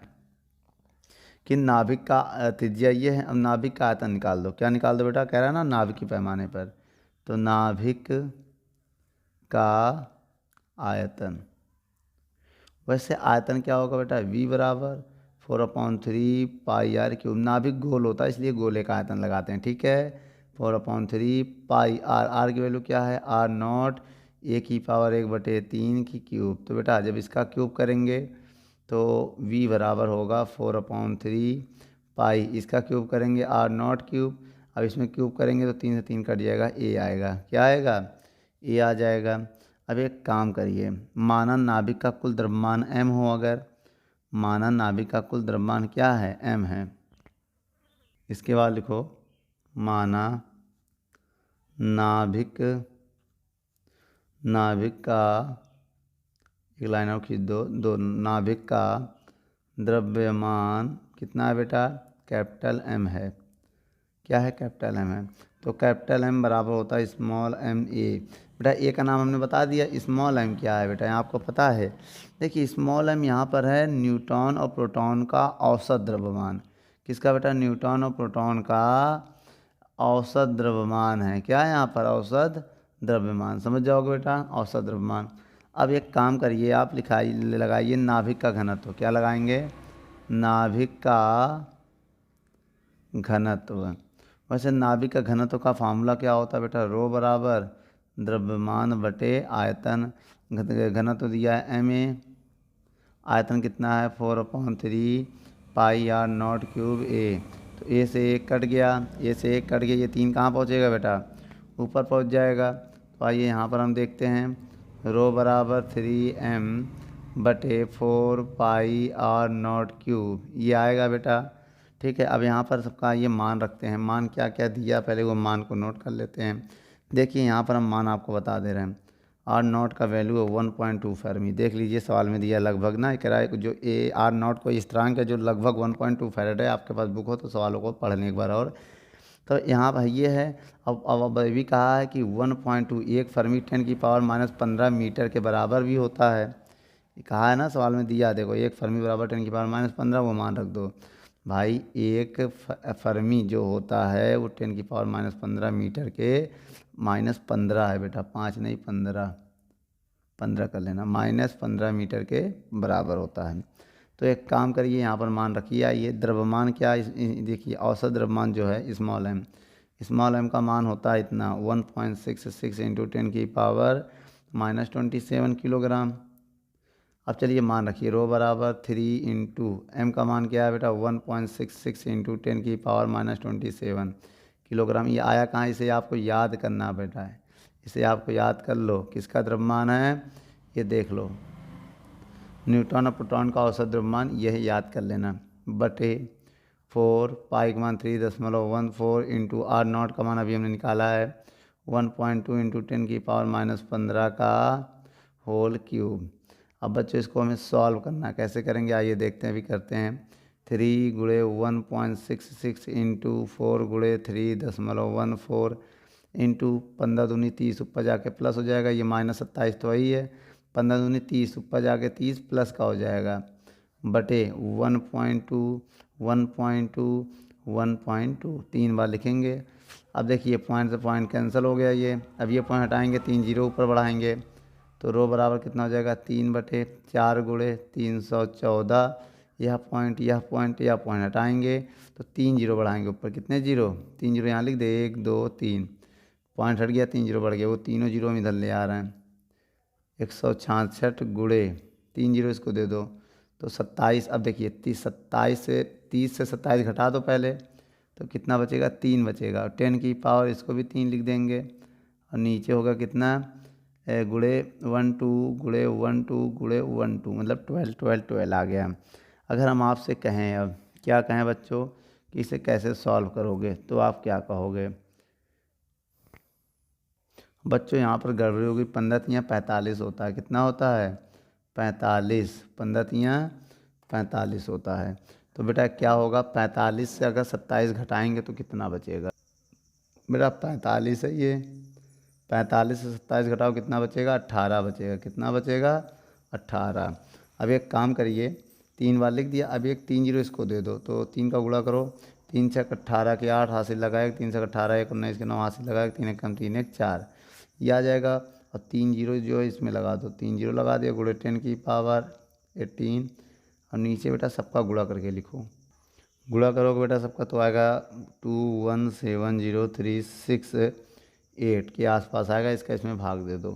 कि नाभिक का त्रिज्या ये है, अब नाभिक का आयतन निकाल दो। क्या निकाल दो बेटा, कह रहा है ना नाभिक के पैमाने पर, तो नाभिक का आयतन, वैसे आयतन क्या होगा बेटा, V बराबर 4/3 पाई R क्यूब। नाभिक गोल होता है इसलिए गोले का आयतन लगाते हैं। ठीक है, 4/3 पाई R, R की वैल्यू क्या है, R0 A की पावर 1/3 की क्यूब। तो बेटा जब इसका क्यूब करेंगे तो V बराबर होगा 4/3 पाई, इसका क्यूब करेंगे R0 क्यूब। अब इसमें क्यूब करेंगे तो 3 से 3 कट जाएगा, A आएगा, क्या आएगा, A आ जाएगा। अब एक काम करिए, माना नाभिक का कुल द्रव्यमान m हो, अगर माना नाभिक का कुल द्रव्यमान क्या है, m है। इसके बाद लिखो, माना नाभिक का, एक लाइन और खींच दो, नाभिक का द्रव्यमान कितना है बेटा, कैपिटल M है, क्या है, कैपिटल M है। तो कैपिटल M बराबर होता है स्मॉल m A। बेटा ए का नाम हमने बता दिया, स्मॉल m क्या है बेटा, यहाँ आपको पता है। देखिए स्मॉल m यहाँ पर है न्यूट्रॉन और प्रोटॉन का औसत द्रव्यमान। किसका बेटा, न्यूट्रॉन और प्रोटॉन का औसत द्रव्यमान है, क्या है यहाँ पर, औसत द्रव्यमान, समझ जाओगे बेटा, औसत द्रव्यमान। अब एक काम करिए, आप लगाइए नाभिक का घनत्व, क्या लगाएंगे, नाभिक का घनत्व। वैसे नाभिक का घनत्व का फार्मूला क्या होता है बेटा, रो बराबर द्रव्यमान बटे आयतन। घनत्व दिया है Ma, आयतन कितना है 4/3 पाई R0 क्यूब A। तो A से 1 कट गया, A से 1 कट गया, ये 3 कहाँ पहुँचेगा बेटा, ऊपर पहुँच जाएगा। तो आइए यहाँ पर हम देखते हैं, रो बराबर 3m बटे 4 पाई R0 क्यूब, ये आएगा बेटा। ठीक है, अब यहाँ पर सबका ये मान रखते हैं, मान क्या क्या दिया पहले वो मान को नोट कर लेते हैं। देखिए यहाँ पर हम मान आपको बता दे रहे हैं, R0 का वैल्यू है 1.2 फैरमी, देख लीजिए सवाल में दिया लगभग ना, कह रहा है जो R0 को स्थिरांक है जो लगभग 1.2 फैरेड है। आपके पास बुक हो तो सवालों को पढ़ लें एक बार और। तो यहाँ पर ये है, अब भी कहा है कि 1.2 एक फर्मी 10 की पावर -15 मीटर के बराबर भी होता है, कहा है ना सवाल में दिया, देखो एक फर्मी बराबर 10 की पावर -15, वो मान रख दो भाई। एक फर्मी जो होता है वो 10 की पावर -15 मीटर के -15 है बेटा, 5 नहीं 15 कर लेना, -15 मीटर के बराबर होता है। तो एक काम करिए यहाँ पर मान रखिए, ये द्रव्यमान क्या, देखिए औसत द्रव्यमान जो है स्मॉल m, स्मॉल m का मान होता है इतना 1.66 इंटू 10 की पावर -27 किलोग्राम। अब चलिए मान रखिए रो बराबर 3 इंटू एम का मान क्या है बेटा 1.66 इंटू 10 की पावर -27 किलोग्राम। ये आया कहाँ, इसे आपको याद करना बेटा है, इसे आपको याद कर लो। किसका द्रव्यमान है ये देख लो, न्यूट्रॉन और प्रोटॉन का औसत द्रव्यमान, यही याद कर लेना। बटे 4 पाई का मान 3.14 इंटू आर नॉट का मान अभी हमने निकाला है 1.2 इंटू 10 की पावर -15 का होल क्यूब। अब बच्चों इसको हमें सॉल्व करना है, कैसे करेंगे आइए देखते हैं, अभी करते हैं। 3 गुणे 1.66 इंटू 4 गुणे 3.14 इंटू 15 दूनी 30 ऊपर जाके प्लस हो जाएगा, ये -27 तो वही है, 15 दूनी 30 ऊपर जाके 30 प्लस का हो जाएगा बटे 1.2 1.2 1.2 3 बार लिखेंगे। अब देखिए पॉइंट से पॉइंट कैंसिल हो गया ये, अब ये पॉइंट हटाएंगे 3 जीरो ऊपर बढ़ाएंगे तो रो बराबर कितना हो जाएगा 3/4 गुणे 314। यह पॉइंट हटाएंगे तो 3 जीरो बढ़ाएंगे ऊपर, कितने जीरो 3 जीरो यहाँ लिख दे 1 2 3, पॉइंट हट गया 3 जीरो बढ़ गया, वो तीनों जीरो हम इधर ले आ रहे हैं। 166 गुणे 3 जीरो इसको दे दो तो 27। अब देखिए 30 से 27 घटा दो पहले तो कितना बचेगा 3 बचेगा, और 10 की पावर इसको भी 3 लिख देंगे, और नीचे होगा कितना गुणे 1 2 गुणे 1 2 गुणे 1 2 मतलब 12 12 12 आ गया। अगर हम आपसे कहें, अब क्या कहें बच्चों कि इसे कैसे सॉल्व करोगे तो आप क्या कहोगे बच्चों? यहाँ पर गड़बड़ी होगी, 15 45 होता है, कितना होता है 45, 15 45 होता है। तो बेटा क्या होगा 45 से अगर 27 घटाएंगे तो कितना बचेगा बेटा? 45 है ये, 45 से 27 घटाओ कितना बचेगा 18 बचेगा, कितना बचेगा 18। अब एक काम करिए 3 बार लिख दिया, अब एक 3 जीरो इसको दे दो तो 3 का गुणा करो, 3 छक 18 के 8 हासिल लगाए, 3 छक 18 1 19 के 9 हासिल लगाए, 3 एक कम 3 एक 4, ये आ जाएगा। और 3 जीरो जो है इसमें लगा दो, 3 जीरो लगा दिया गुणे 10 की पावर 18, और नीचे बेटा सबका गुणा करके लिखो, गुणा करोगे बेटा सबका तो आएगा 217036 के आसपास आएगा, इसका इसमें भाग दे दो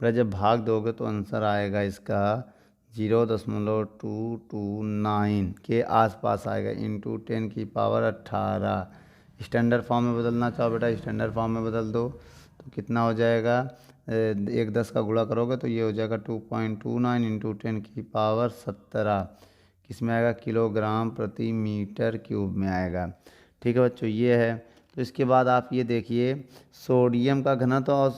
बेटा। जब भाग दोगे तो आंसर आएगा इसका 0.229 के आसपास आएगा इंटू 10 की पावर 18। स्टैंडर्ड फॉर्म में बदलना चाहो बेटा स्टैंडर्ड फॉर्म में बदल दो तो कितना हो जाएगा, 1 10 का गुणा करोगे तो ये हो जाएगा 2.29 इंटू 10 की पावर 17, किसमें आएगा किलोग्राम प्रति मीटर क्यूब में आएगा। ठीक है बच्चों ये है। तो इसके बाद आप ये देखिए सोडियम का घनत्व और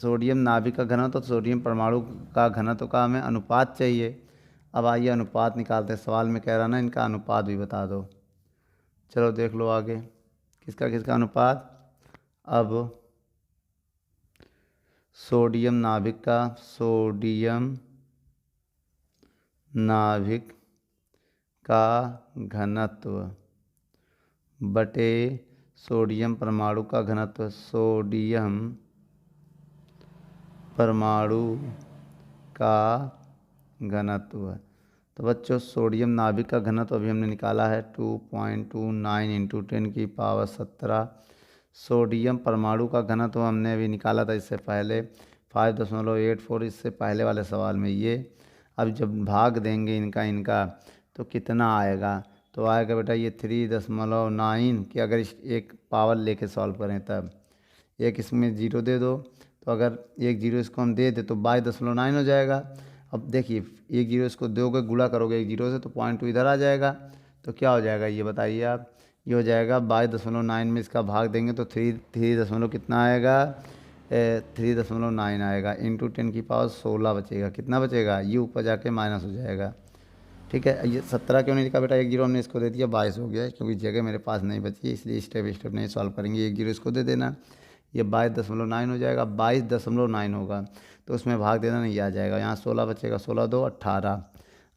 सोडियम नाभिक का घनत्व और सोडियम परमाणु का घनत्व का हमें अनुपात चाहिए। अब आइए अनुपात निकालते हैं, सवाल में कह रहा ना इनका अनुपात भी बता दो। चलो देख लो आगे किसका किसका अनुपात। अब सोडियम नाभिक का घनत्व बटे सोडियम परमाणु का घनत्व, सोडियम परमाणु का घनत्व। तो बच्चों सोडियम नाभिक का घनत्व अभी हमने निकाला है 2.29 इंटू 10 की पावर 17। सोडियम परमाणु का घनत्व हमने अभी निकाला था इससे पहले 5.84, इससे पहले वाले सवाल में ये। अब जब भाग देंगे इनका तो कितना आएगा, तो आएगा बेटा ये 3.9 की अगर एक पावर लेके सॉल्व करें तब, एक इसमें जीरो दे दो तो अगर एक जीरो इसको हम दे दे तो 22.9 हो जाएगा। अब देखिए एक जीरो इसको दोगे गुणा करोगे एक जीरो से तो 0.2 इधर आ जाएगा, तो क्या हो जाएगा ये बताइए आप, ये हो जाएगा 22.9 में इसका भाग देंगे तो थ्री दशमलव कितना आएगा 3.9 आएगा इंटू 10 की पावर 16 बचेगा, कितना बचेगा ये ऊपर जाके माइनस हो जाएगा। ठीक है ये 17 क्यों नहीं लिखा बेटा, एक जीरो हमने इसको दे दिया 22 हो गया क्योंकि जगह मेरे पास नहीं बची है, इसलिए स्टेप नहीं सॉल्व करेंगे, एक जीरो इसको दे देना, ये 22.9 हो जाएगा, 22.9 होगा तो उसमें भाग देना नहीं आ जाएगा, यहाँ 16 बचेगा, 16 2 18।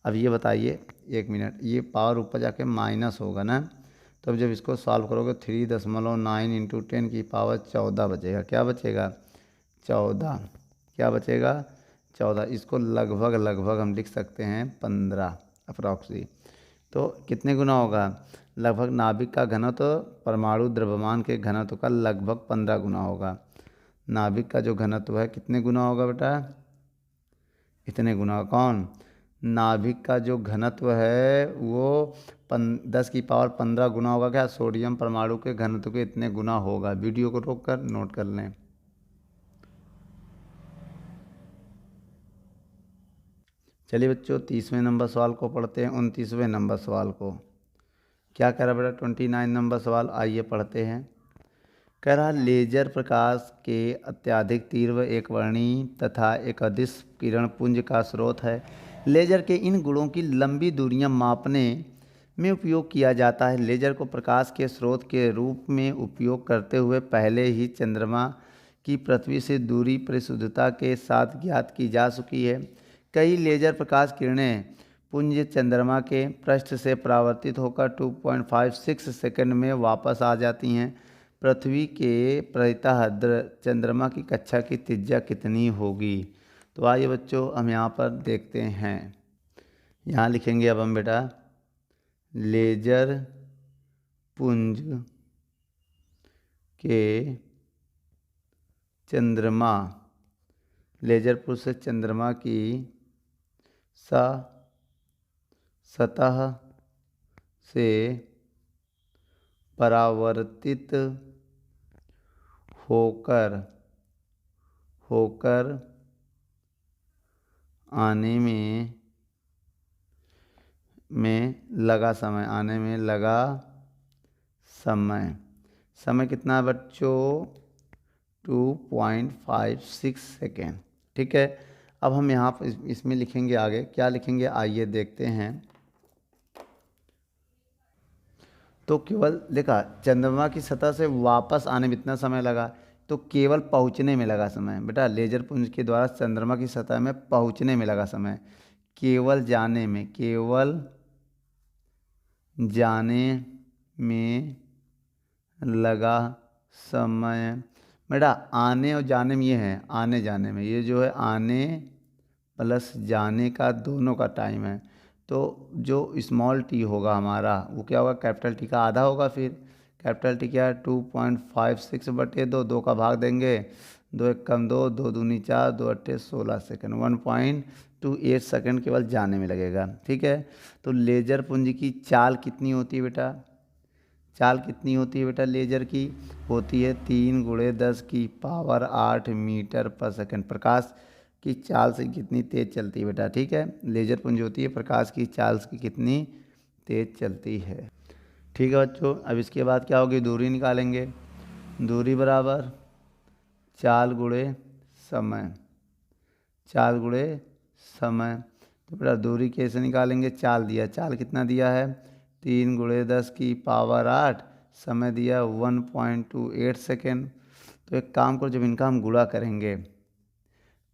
अब ये बताइए 1 मिनट, ये पावर ऊपर जाके माइनस होगा ना, तो अब जब इसको सॉल्व करोगे 3.9 इंटू 10 की पावर 14 बचेगा, क्या बचेगा 14, क्या बचेगा 14। इसको लगभग हम लिख सकते हैं 15 अप्रॉक्सी। तो कितने गुना होगा लगभग नाभिक का घनत्व परमाणु द्रव्यमान के घनत्व का लगभग 15 गुना होगा। नाभिक का जो घनत्व है कितने गुना होगा बेटा? इतने गुना। कौन? नाभिक का जो घनत्व है वो 10 की पावर 15 गुना होगा। क्या? सोडियम परमाणु के घनत्व के इतने गुना होगा। वीडियो को रोक कर नोट कर लें। चलिए बच्चों 30वें नंबर सवाल को पढ़ते हैं। 29वें नंबर सवाल को क्या कह रहा बेटा? 29 नंबर सवाल आइए पढ़ते हैं। कह रहा लेजर प्रकाश के अत्यधिक तीव्र एक वर्णीय तथा एक अदिश किरण पुंज का स्रोत है। लेजर के इन गुणों की लंबी दूरियां मापने में उपयोग किया जाता है। लेजर को प्रकाश के स्रोत के रूप में उपयोग करते हुए पहले ही चंद्रमा की पृथ्वी से दूरी परिशुद्धता के साथ ज्ञात की जा चुकी है। कई लेजर प्रकाश किरणें पुंज चंद्रमा के पृष्ठ से परावर्तित होकर 2.56 सेकंड में वापस आ जाती हैं। पृथ्वी के परितः चंद्रमा की कक्षा की त्रिज्या कितनी होगी? तो आइए बच्चों हम यहाँ पर देखते हैं। यहाँ लिखेंगे अब हम बेटा लेजर पुंज के चंद्रमा, लेजर पुंज से चंद्रमा की सतह से परावर्तित होकर आने में लगा समय कितना है बच्चों? 2.56 सेकेंड। ठीक है। अब हम यहाँ पर इसमें लिखेंगे आगे। क्या लिखेंगे आइए देखते हैं। तो केवल देखा चंद्रमा की सतह से वापस आने में इतना समय लगा, तो केवल पहुँचने में लगा समय बेटा। लेजर पुंज के द्वारा चंद्रमा की सतह में पहुँचने में लगा समय। केवल जाने में लगा समय बेटा। आने और जाने में ये है, आने जाने में ये जो है आने प्लस जाने का दोनों का टाइम है। तो जो स्मॉल टी होगा हमारा वो क्या होगा? कैपिटल टी का आधा होगा। फिर कैपिटल टी क्या है? 2.56 बटे 2, 2 का भाग देंगे, 2 एक कम 2, 2 दूनी 4, 2 अट्ठे 16 सेकंड। 1.28 सेकंड केवल जाने में लगेगा। ठीक है। तो लेजर पुंज की चाल कितनी होती है बेटा? चाल कितनी होती है बेटा? लेजर की होती है 3 × 10 की पावर 8 मीटर पर सेकंड। प्रकाश की चाल से कितनी तेज़ चलती है बेटा? ठीक है। लेजर पुंज होती है प्रकाश की चाल से कितनी तेज़ चलती है। ठीक है बच्चों। अब इसके बाद क्या होगी? दूरी निकालेंगे। दूरी बराबर चाल गुणे समय। चाल गुणे समय। तो बेटा दूरी कैसे निकालेंगे? चाल दिया, चाल कितना दिया है? 3 × 10 की पावर 8, समय दिया 1.28 सेकेंड। तो एक काम करो, जब इनका हम गुणा करेंगे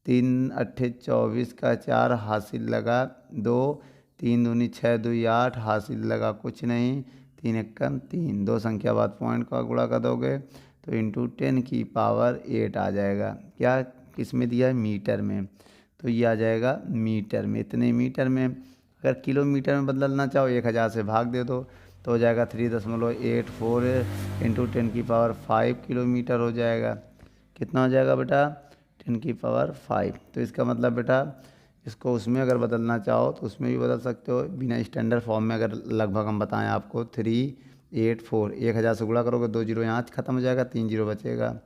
3 अट्ठे 24 का 4 हासिल लगा 2, 3 दूनी 6 2 8 हासिल लगा कुछ नहीं, 3 एक 3। 2 संख्या बाद पॉइंट का गुणा कर दोगे तो इंटू 10 की पावर 8 आ जाएगा। क्या किस में दिया है? मीटर में। तो ये आ जाएगा मीटर में। इतने मीटर में। अगर किलोमीटर में बदलना चाहो 1000 से भाग दे दो तो हो जाएगा 3.84 इंटू 10 की पावर 5 किलोमीटर हो जाएगा। कितना हो जाएगा बेटा? 10 की पावर 5। तो इसका मतलब बेटा इसको उसमें अगर बदलना चाहो तो उसमें भी बदल सकते हो। बिना स्टैंडर्ड फॉर्म में अगर लगभग हम बताएं आपको 384, 1000 से गुणा करोगे 2 जीरो यहाँ ख़त्म हो जाएगा, 3 जीरो बचेगा।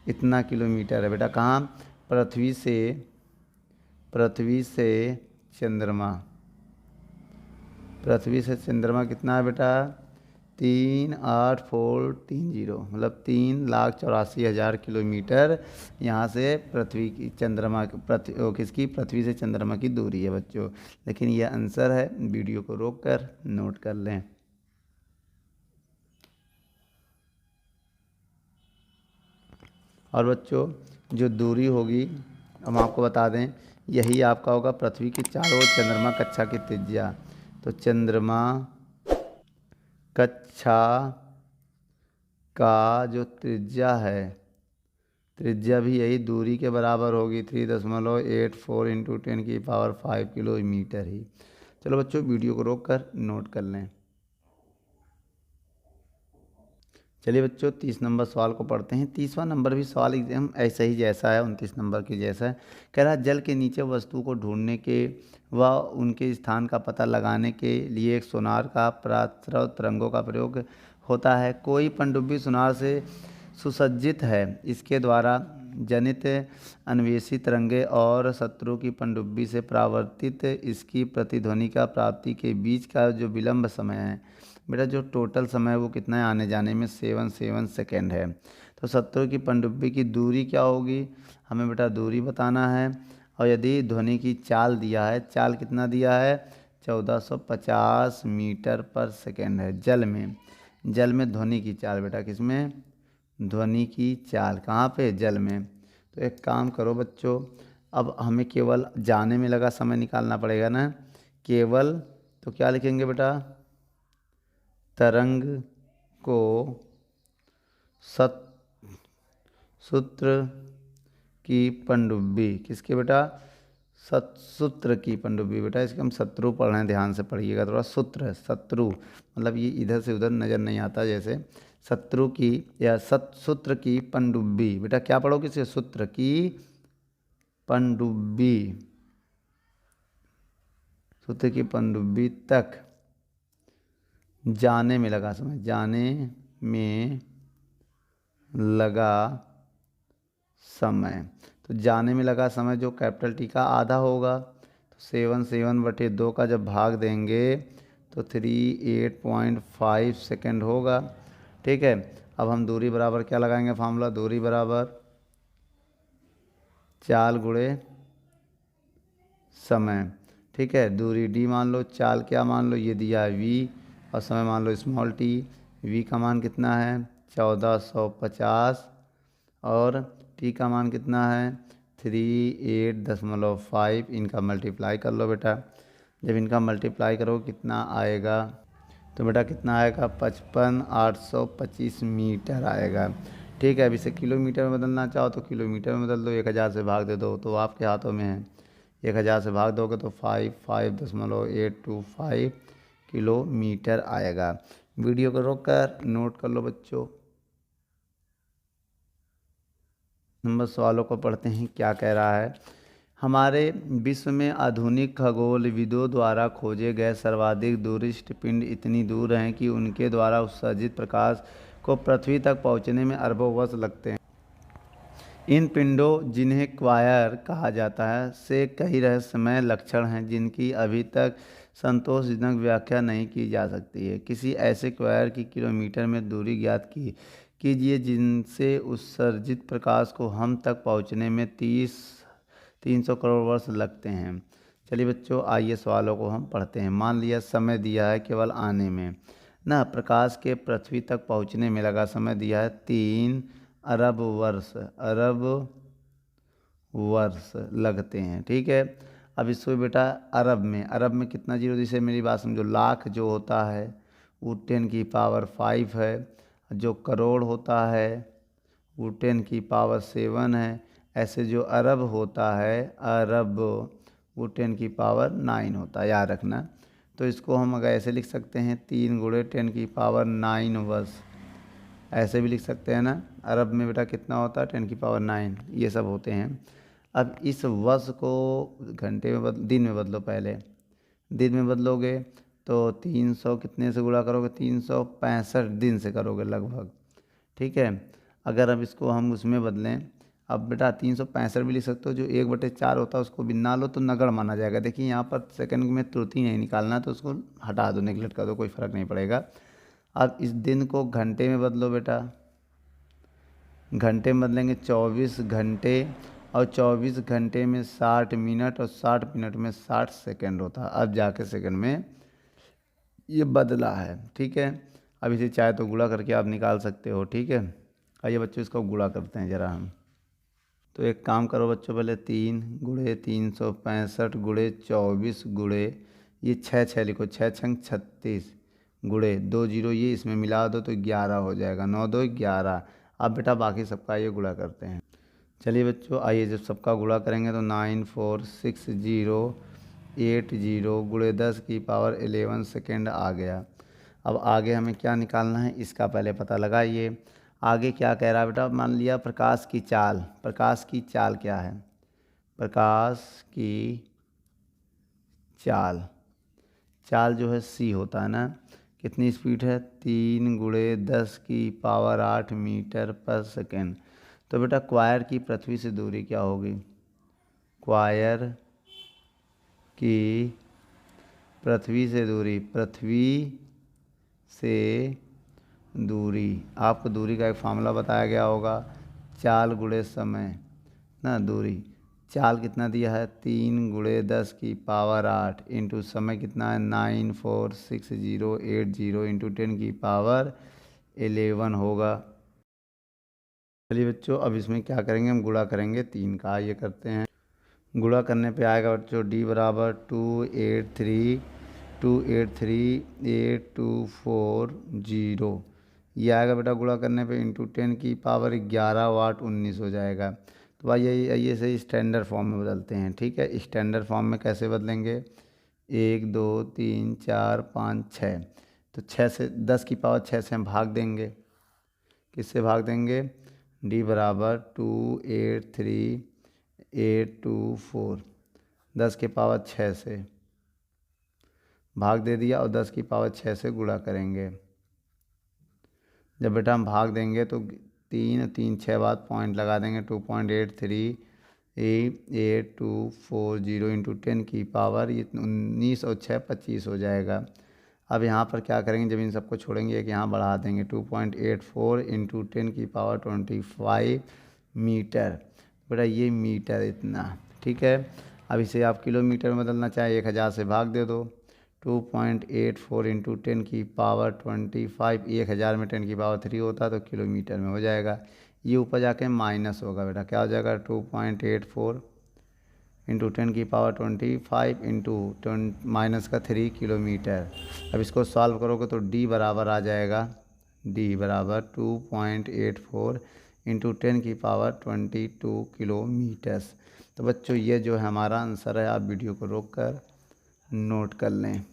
इतना किलोमीटर है बेटा। कहाँ? पृथ्वी से चंद्रमा। पृथ्वी से चंद्रमा कितना है बेटा? 38430 मतलब 3,84,000 किलोमीटर यहाँ से पृथ्वी की चंद्रमा पृथ्वी से चंद्रमा की दूरी है बच्चों। लेकिन यह आंसर है। वीडियो को रोक कर नोट कर लें। और बच्चों जो दूरी होगी हम आपको बता दें, यही आपका होगा पृथ्वी की चारों ओर चंद्रमा कक्षा की त्रिज्या। तो चंद्रमा कक्षा का जो त्रिज्या है, त्रिज्या भी यही दूरी के बराबर होगी 3.84 इंटू 10 की पावर 5 किलोमीटर ही। चलो बच्चों वीडियो को रोक कर नोट कर लें। चलिए बच्चों 30 नंबर सवाल को पढ़ते हैं। 30वां नंबर भी सवाल एकदम ऐसा ही जैसा है 29 नंबर के जैसा है। कह रहा है जल के नीचे वस्तु को ढूंढने के व उनके स्थान का पता लगाने के लिए एक सोनार का पराश्रव तरंगों का प्रयोग होता है। कोई पनडुब्बी सोनार से सुसज्जित है, इसके द्वारा जनित अन्वेषी तरंगे और शत्रु की पनडुब्बी से परावर्तित इसकी प्रतिध्वनि का प्राप्ति के बीच का जो विलंब समय है बेटा, जो टोटल समय है वो कितना है आने जाने में 7 सेकेंड है। तो शत्रु की पनडुब्बी की दूरी क्या होगी, हमें बेटा दूरी बताना है। और यदि ध्वनि की चाल दिया है, चाल कितना दिया है 1450 मीटर पर सेकेंड है जल में। जल में ध्वनि की चाल बेटा, किसमें, ध्वनि की चाल कहाँ पे, जल में। तो एक काम करो बच्चों, अब हमें केवल जाने में लगा समय निकालना पड़ेगा ना, केवल। तो क्या लिखेंगे बेटा, तरंग को सूत्र की पनडुब्बी, किसके बेटा, सूत्र की पनडुब्बी। बेटा इसके हम शत्रु पढ़ रहे हैं, ध्यान से पढ़िएगा थोड़ा। सूत्र शत्रु मतलब ये इधर से उधर नज़र नहीं आता, जैसे शत्रु की या सूत्र की पनडुब्बी। बेटा क्या पढ़ोगे इसे, सूत्र की पनडुब्बी, सूत्र की पनडुब्बी तक जाने में लगा समय, जाने में लगा समय। तो जाने में लगा समय जो कैपिटल टी का आधा होगा, तो 7/2 का जब भाग देंगे तो 38.5 सेकेंड होगा। ठीक है, अब हम दूरी बराबर क्या लगाएंगे फार्मूला, दूरी बराबर चाल गुणे समय। ठीक है, दूरी डी मान लो, चाल क्या मान लो, ये दिया है वी, और समय मान लो स्मॉल टी। वी का मान कितना है 1450 और टी का मान कितना है 38.5। इनका मल्टीप्लाई कर लो बेटा। जब इनका मल्टीप्लाई करो कितना आएगा, तो बेटा कितना आएगा 55,825 मीटर आएगा। ठीक है, अब इसे किलोमीटर में बदलना चाहो तो किलोमीटर में बदल दो, 1000 से भाग दे दो तो आपके हाथों में है। 1000 से भाग दोगे तो 55.825 किलोमीटर आएगा। वीडियो को रोक कर नोट कर लो बच्चों। नंबर सवालों को पढ़ते हैं, क्या कह रहा है। हमारे विश्व में आधुनिक खगोलविदों द्वारा खोजे गए सर्वाधिक दूरिस्ट पिंड इतनी दूर हैं कि उनके द्वारा उत्सर्जित प्रकाश को पृथ्वी तक पहुंचने में अरबों वर्ष लगते हैं। इन पिंडों, जिन्हें क्वायर कहा जाता है, से कई रहस्यमय लक्षण हैं जिनकी अभी तक संतोषजनक व्याख्या नहीं की जा सकती है। किसी ऐसे क्वायर की किलोमीटर में दूरी ज्ञात कीजिए जिनसे उत्सर्जित प्रकाश को हम तक पहुंचने में 300 करोड़ वर्ष लगते हैं। चलिए बच्चों आइए सवालों को हम पढ़ते हैं। मान लिया समय दिया है केवल आने में ना, प्रकाश के पृथ्वी तक पहुंचने में लगा समय दिया है 3 अरब वर्ष, अरब वर्ष लगते हैं। ठीक है, अब इसको बेटा अरब में कितना जीरो, जैसे मेरी बात समझो, लाख जो होता है वो 10⁵ है, जो करोड़ होता है वो 10⁷ है। ऐसे जो अरब होता है, अरब वो 10⁹ होता है, याद रखना। तो इसको हम अगर ऐसे लिख सकते हैं 3 × 10⁹ वर्ष, ऐसे भी लिख सकते हैं ना। अरब में बेटा कितना होता है 10⁹, ये सब होते हैं। अब इस वर्ष को घंटे में दिन में बदलो, पहले दिन में बदलोगे तो 300 कितने से गुणा करोगे, 365 दिन से करोगे लगभग। ठीक है, अगर अब इसको हम उसमें बदलें, अब बेटा 365 भी लिख सकते हो, जो 1/4 होता है उसको बिना लो तो नगड़ माना जाएगा। देखिए यहाँ पर सेकंड में त्रुटि नहीं निकालना, तो उसको हटा दो, नेगलेक्ट कर दो, कोई फ़र्क नहीं पड़ेगा। अब इस दिन को घंटे में बदलो बेटा, घंटे में बदलेंगे 24 घंटे, और 24 घंटे में 60 मिनट, और 60 मिनट में 60 सेकंड होता है। अब जाके सेकंड में ये बदला है। ठीक है, अब इसे चाहे तो गुणा करके आप निकाल सकते हो। ठीक है, आइए बच्चों इसको गुणा करते हैं ज़रा हम। तो एक काम करो बच्चों, पहले 3 × 365 × 24 गुणे ये 6 लिखो, 6 छंग 36 गुणे 2 0 ये इसमें मिला दो तो 11 हो जाएगा, 9 2 11। अब बेटा बाकी सबका ये गुणा करते हैं। चलिए बच्चों आइए, जब सबका गुणा करेंगे तो 946080 × 10⁻11 सेकेंड आ गया। अब आगे हमें क्या निकालना है इसका पहले पता लगाइए। आगे क्या कह रहा है बेटा, मान लिया प्रकाश की चाल। प्रकाश की चाल क्या है? प्रकाश की चाल, चाल जो है c होता है ना। कितनी स्पीड है? 3 × 10⁸ मीटर पर सेकेंड। तो बेटा क्वायर की पृथ्वी से दूरी क्या होगी? क्वायर की पृथ्वी से दूरी, पृथ्वी से दूरी, आपको दूरी का एक फार्मूला बताया गया होगा, चाल गुणे समय ना दूरी। चाल कितना दिया है? 3 × 10⁸ इंटू समय कितना है? 94608 इंटू 10⁻11 होगा। चलिए बच्चों, अब इसमें क्या करेंगे, हम गुणा करेंगे 3 का। ये करते हैं। गुणा करने पे आएगा बच्चों d बराबर 283,824 ये आएगा बेटा गुणा करने पे, इंटू 10⁻11 वाट 19 हो जाएगा। तो भाई ये से स्टैंडर्ड फॉर्म में बदलते हैं। ठीक है, स्टैंडर्ड फॉर्म में कैसे बदलेंगे? 1 2 3 4 5 6, तो 6 से 10⁻6 से हम भाग देंगे। किससे भाग देंगे? d बराबर 283,824 10⁻6 से भाग दे दिया और 10⁻6 से गुणा करेंगे। जब बेटा हम भाग देंगे तो 3 3 6 बाद पॉइंट लगा देंगे, 2.838240 इंटू 10⁻19 और 6 25 हो जाएगा। अब यहाँ पर क्या करेंगे, जब इन सबको छोड़ेंगे एक यहाँ बढ़ा देंगे, 2.84 इंटू 10⁻25 मीटर। बेटा ये मीटर इतना। ठीक है, अब इसे आप किलोमीटर में बदलना चाहे 1000 से भाग दे दो। 2.84 इंटू 10⁻25, 1000 में 10⁻3 होता तो किलोमीटर में हो जाएगा। ये ऊपर जाके माइनस होगा बेटा, क्या हो जाएगा? 2.84 इंटू 10⁻25 इंटू -3 किलोमीटर। अब इसको सॉल्व करोगे तो d बराबर आ जाएगा, d बराबर 2.84 इंटू 10⁻22 किलोमीटर्स। तो बच्चों ये जो है हमारा आंसर है, आप वीडियो को रोक कर नोट कर लें।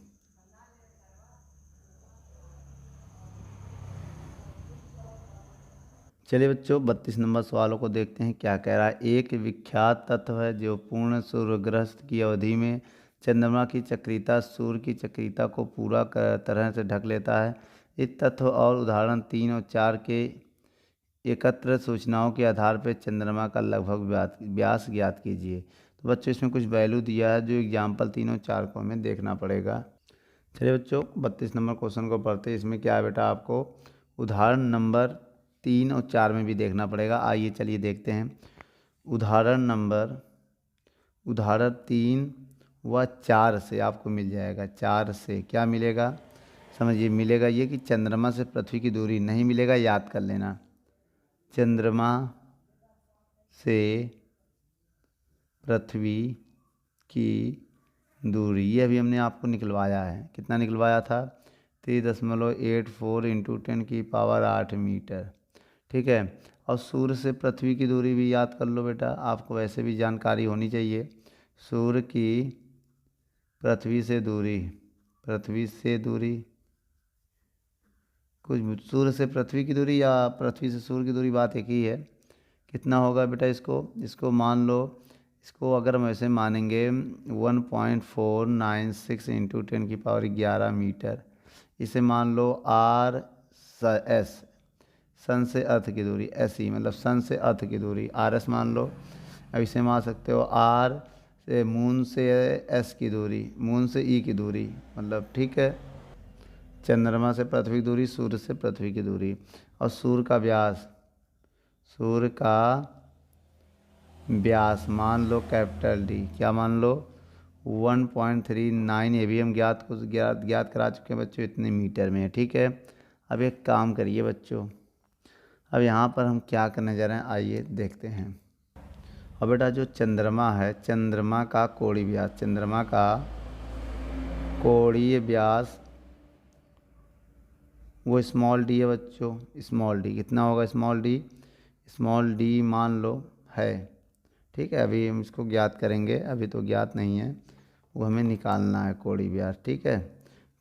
चलिए बच्चों 32 नंबर सवालों को देखते हैं क्या कह रहा है। एक विख्यात तत्व है जो पूर्ण सूर्यग्रस्त की अवधि में चंद्रमा की चक्रिता सूर्य की चक्रिता को पूरा तरह से ढक लेता है। इस तत्व और उदाहरण 3 और 4 के एकत्र सूचनाओं के आधार पर चंद्रमा का लगभग व्यास ज्ञात कीजिए। तो बच्चों इसमें कुछ वैल्यू दिया है, जो एग्जाम्पल 3 और 4 को हमें देखना पड़ेगा। चलिए बच्चों 32 नंबर क्वेश्चन को पढ़ते हैं। इसमें क्या है बेटा, आपको उदाहरण नंबर 3 और 4 में भी देखना पड़ेगा। आइए चलिए देखते हैं। उदाहरण 3 व 4 से आपको मिल जाएगा। 4 से क्या मिलेगा, समझिए। मिलेगा ये कि चंद्रमा से पृथ्वी की दूरी, नहीं मिलेगा याद कर लेना, चंद्रमा से पृथ्वी की दूरी, ये अभी हमने आपको निकलवाया है। कितना निकलवाया था? 3.84 इंटू 10⁸ मीटर। ठीक है, और सूर्य से पृथ्वी की दूरी भी याद कर लो बेटा, आपको वैसे भी जानकारी होनी चाहिए। सूर्य की पृथ्वी से दूरी, कुछ सूर्य से पृथ्वी की दूरी या पृथ्वी से सूर्य की दूरी बात एक ही है। कितना होगा बेटा, इसको मान लो, इसको अगर हम ऐसे मानेंगे 1.496 इंटू 10⁻11 मीटर। इसे मान लो RS, सन से अर्थ की दूरी, SE मतलब सन से अर्थ की दूरी, RS मान लो। अब इसे मान सकते हो R से मून से S की दूरी, मून से E की दूरी, मतलब ठीक है। चंद्रमा से पृथ्वी की दूरी, सूर्य से पृथ्वी की दूरी, और सूर्य का व्यास मान लो कैपिटल D। क्या मान लो? 1.39, ये भी हम ज्ञात करा चुके हैं बच्चों, इतने मीटर में है। ठीक है, अब एक काम करिए बच्चों, अब यहाँ पर हम क्या करने जा रहे हैं, आइए देखते हैं। अब बेटा जो चंद्रमा है, चंद्रमा का कोणीय व्यास वो स्मॉल d है बच्चों। स्मॉल d कितना होगा? स्मॉल d मान लो है। ठीक है, अभी हम इसको ज्ञात करेंगे, अभी तो ज्ञात नहीं है, वो हमें निकालना है कोणीय व्यास। ठीक है,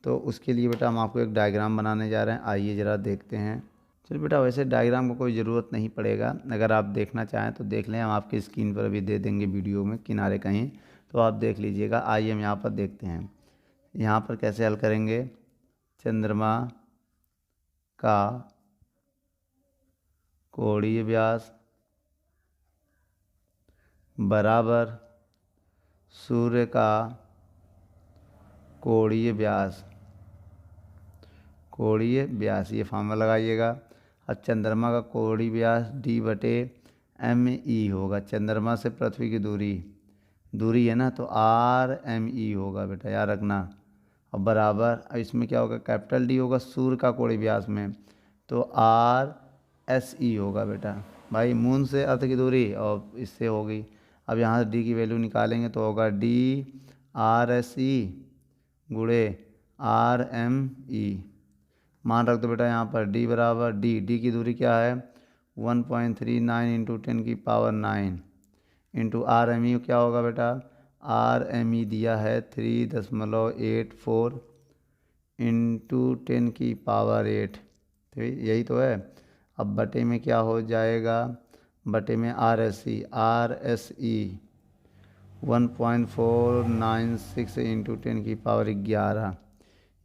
तो उसके लिए बेटा हम आपको एक डायग्राम बनाने जा रहे हैं, आइए ज़रा देखते हैं। चलिए बेटा, वैसे डायग्राम को कोई ज़रूरत नहीं पड़ेगा, अगर आप देखना चाहें तो देख लें, हम आपकी स्क्रीन पर अभी दे देंगे वीडियो में किनारे कहीं, तो आप देख लीजिएगा। आइए हम यहाँ पर देखते हैं, यहाँ पर कैसे हल करेंगे। चंद्रमा का कोणीय व्यास बराबर सूर्य का कोणीय व्यास, कोणीय व्यास, ये फॉर्मूला लगाइएगा। अब चंद्रमा का कोणीय व्यास D/ME होगा। चंद्रमा से पृथ्वी की दूरी है ना, तो RME होगा बेटा, याद रखना। अब बराबर, अब इसमें क्या होगा, कैपिटल D होगा सूर्य का कोणीय व्यास में, तो RSE होगा बेटा। भाई मून से अर्थ की दूरी और इससे होगी। अब यहाँ से D की वैल्यू निकालेंगे तो होगा DRSE गुणे RME। मान रख दो बेटा यहाँ पर D बराबर D की दूरी क्या है 1.39 इंटू 10⁹ इंटू RME क्या होगा बेटा, RME दिया है 3.84 इंटू 10⁸, तो यही तो है। अब बटे में क्या हो जाएगा, बटे में RSE 1.496 इंटू 10⁻11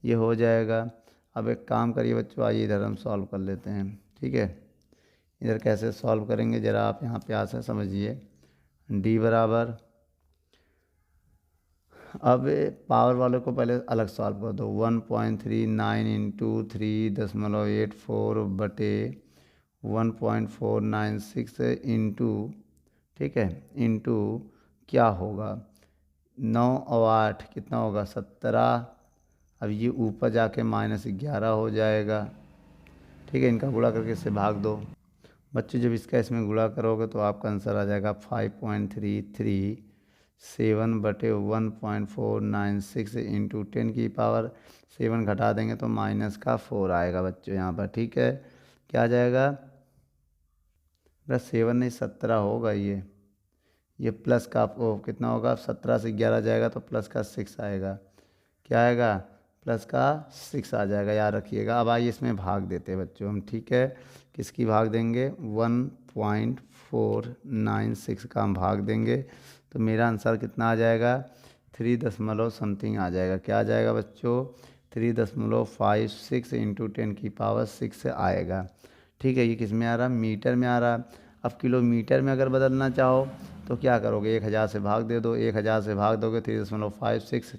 ये हो जाएगा। अब एक काम करिए बच्चों, आइए इधर हम सॉल्व कर लेते हैं, ठीक है। इधर कैसे सॉल्व करेंगे ज़रा आप यहाँ पे आंसर समझिए। D बराबर, अब पावर वाले को पहले अलग सॉल्व कर दो, 1.39 इंटू 3.84 बटे 1.496 इंटू, ठीक है, इंटू क्या होगा 9 और 8 कितना होगा 17। अब ये ऊपर जाके -11 हो जाएगा, ठीक है। इनका गुणा करके इससे भाग दो बच्चों। जब इसका इसमें गुणा करोगे तो आपका आंसर आ जाएगा 5.337 बटे 1.496 इंटू 10⁻7 घटा देंगे तो -4 आएगा बच्चों यहाँ पर, ठीक है। क्या आ जाएगा बस 7 नहीं 17 होगा ये प्लस का कितना होगा, 17 से 11 जाएगा तो प्लस का 6 आएगा। क्या आएगा, प्लस का 6 आ जाएगा, याद रखिएगा। अब आइए इसमें भाग देते हैं बच्चों हम, ठीक है। किसकी भाग देंगे, 1.496 का हम भाग देंगे तो मेरा आंसर कितना आ जाएगा 3 समथिंग आ जाएगा। क्या आ जाएगा बच्चों 3.56 इंटू 10⁻6 आएगा, ठीक है। ये किस में आ रहा, मीटर में आ रहा। अब किलोमीटर में अगर बदलना चाहो तो क्या करोगे, 1000 से भाग दे दो, 1000 से भाग दोगे 3.56,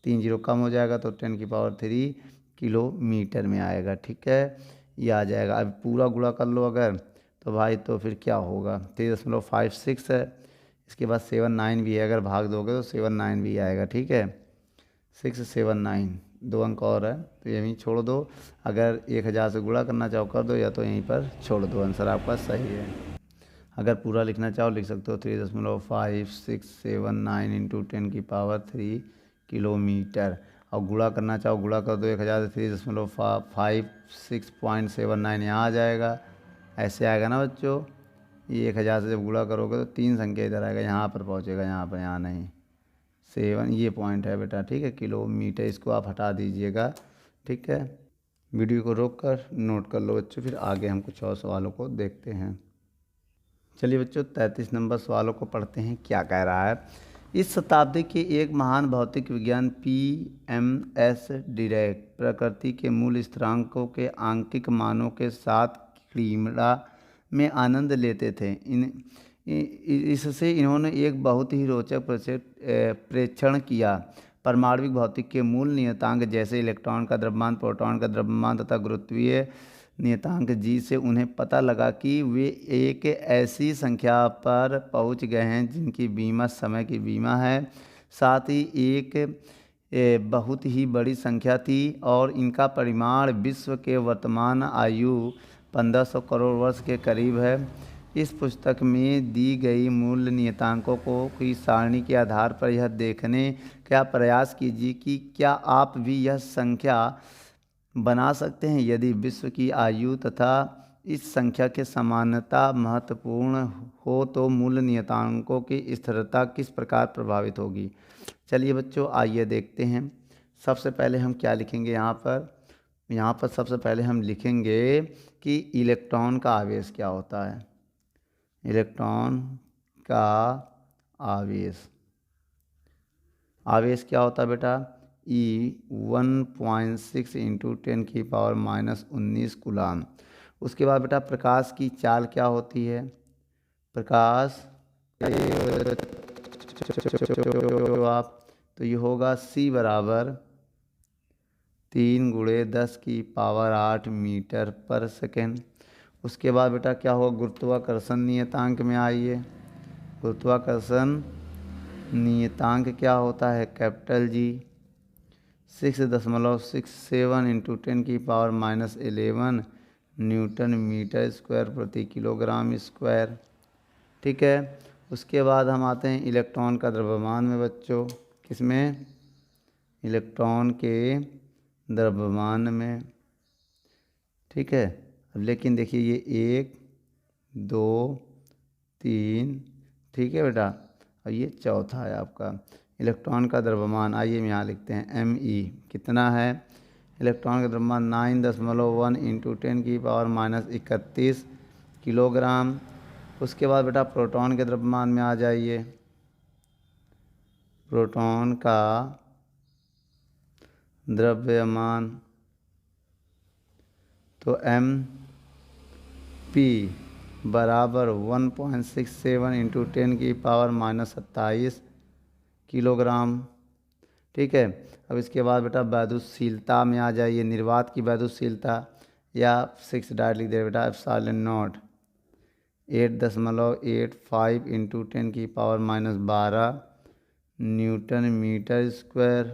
3 जीरो कम हो जाएगा तो 10⁻3 किलोमीटर में आएगा, ठीक है। ये आ जाएगा। अब पूरा गुणा कर लो अगर तो भाई तो फिर क्या होगा 3.56 है, इसके बाद 79 भी है, अगर भाग दोगे तो 79 भी आएगा, ठीक है। 679 2 अंक और है तो यहीं छोड़ दो। अगर 1000 से गुणा करना चाहो कर दो, या तो यहीं पर छोड़ दो, आंसर आपका सही है। अगर पूरा लिखना चाहो लिख सकते हो 3.5679 इंटू 10⁻3 किलोमीटर। और गुणा करना चाहो गुणा कर दो 1000 से 3.5679 यहाँ आ जाएगा, ऐसे आएगा ना बच्चों। ये 1000 से जब गुणा करोगे तो 3 संख्या इधर आएगा, यहाँ पर पहुँचेगा, यहाँ पर, यहाँ नहीं 7 ये पॉइंट है बेटा, ठीक है। किलोमीटर इसको आप हटा दीजिएगा, ठीक है। वीडियो को रोक कर नोट कर लो बच्चों, फिर आगे हम कुछ और सवालों को देखते हैं। चलिए बच्चों 33 नंबर सवालों को पढ़ते हैं, क्या कह रहा है। इस शताब्दी के एक महान भौतिक विज्ञान PMS डिरैक प्रकृति के मूल स्थिरांकों के आंकिक मानों के साथ क्रीड़ा में आनंद लेते थे। इससे इन्होंने एक बहुत ही रोचक प्रेक्षण किया। परमाणविक भौतिक के मूल नियतांक जैसे इलेक्ट्रॉन का द्रव्यमान, प्रोटॉन का द्रव्यमान तथा गुरुत्वीय नियतांक G से उन्हें पता लगा कि वे एक ऐसी संख्या पर पहुंच गए हैं जिनकी बीमा समय की बीमा है। साथ ही एक बहुत ही बड़ी संख्या थी और इनका परिमाण विश्व के वर्तमान आयु 1500 करोड़ वर्ष के करीब है। इस पुस्तक में दी गई मूल नियतांकों की सारणी के आधार पर यह देखने का प्रयास कीजिए कि क्या आप भी यह संख्या बना सकते हैं। यदि विश्व की आयु तथा इस संख्या के समानता महत्वपूर्ण हो तो मूल नियतांकों की स्थिरता किस प्रकार प्रभावित होगी। चलिए बच्चों आइए देखते हैं। सबसे पहले हम क्या लिखेंगे यहाँ पर सबसे पहले हम लिखेंगे कि इलेक्ट्रॉन का आवेश क्या होता है। इलेक्ट्रॉन का आवेश क्या होता है बेटा, E 1.6 इंटू 10⁻⁻19 कूलाम। उसके बाद बेटा प्रकाश की चाल क्या होती है। प्रकाश आप तो ये होगा C बराबर 3 × 10⁸ मीटर पर सेकेंड। उसके बाद बेटा क्या होगा, गुरुत्वाकर्षण नियतांक में आइए। गुरुत्वाकर्षण नियतांक क्या होता है, capital G 6.67 into 10⁻11 newton metre square प्रति किलोग्राम स्क्वायर। ठीक है। उसके बाद हम आते हैं इलेक्ट्रॉन का द्रव्यमान में बच्चों। किसमें, इलेक्ट्रॉन के द्रव्यमान में। ठीक है। अब लेकिन देखिए ये 1 2 3, ठीक है बेटा, और ये चौथा है आपका इलेक्ट्रॉन का द्रव्यमान। आइए हम यहाँ लिखते हैं ME कितना है। इलेक्ट्रॉन का द्रव्यमान 9.1 इंटू 10⁻31 किलोग्राम। उसके बाद बेटा प्रोटॉन के द्रव्यमान में आ जाइए। प्रोटॉन का द्रव्यमान तो MP बराबर 1.67 इंटू 10⁻27 किलोग्राम। ठीक है। अब इसके बाद बेटा वैद्युतशीलता में आ जाइए। निर्वात की वैद्युतशीलता या 6 डायरेक्ट लिख दे बेटा, ε0 8.85 इंटू 10⁻12 न्यूटन मीटर स्क्वायर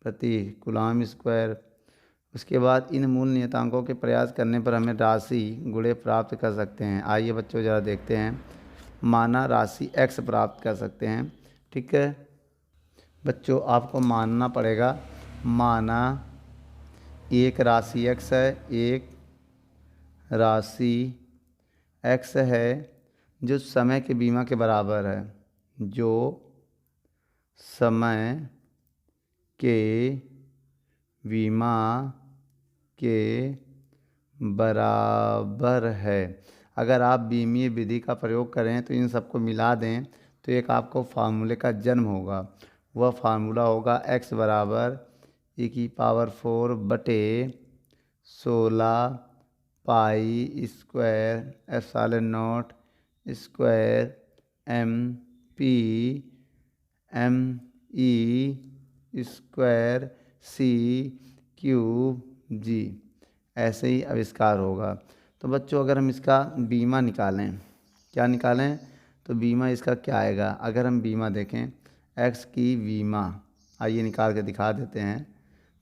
प्रति कूलाम स्क्वायर। उसके बाद इन मूल नियतांकों के प्रयास करने पर हमें राशि गुणे प्राप्त कर सकते हैं। आइए बच्चों ज़रा देखते हैं। माना राशि x प्राप्त कर सकते हैं। ठीक है बच्चों, आपको मानना पड़ेगा, माना एक राशि x है, एक राशि x है जो समय के बीमा के बराबर है, जो समय के बीमा के बराबर है। अगर आप बीमीय विधि का प्रयोग करें तो इन सबको मिला दें तो एक आपको फार्मूले का जन्म होगा। वह फार्मूला होगा x बराबर e⁴ बटे 16 pi square ε0 square MP ME square C³ ऐसे ही आविष्कार होगा। तो बच्चों अगर हम इसका बीमा निकालें, क्या निकालें, तो बीमा इसका क्या आएगा। अगर हम बीमा देखें x की बीमा, आइए निकाल के दिखा देते हैं।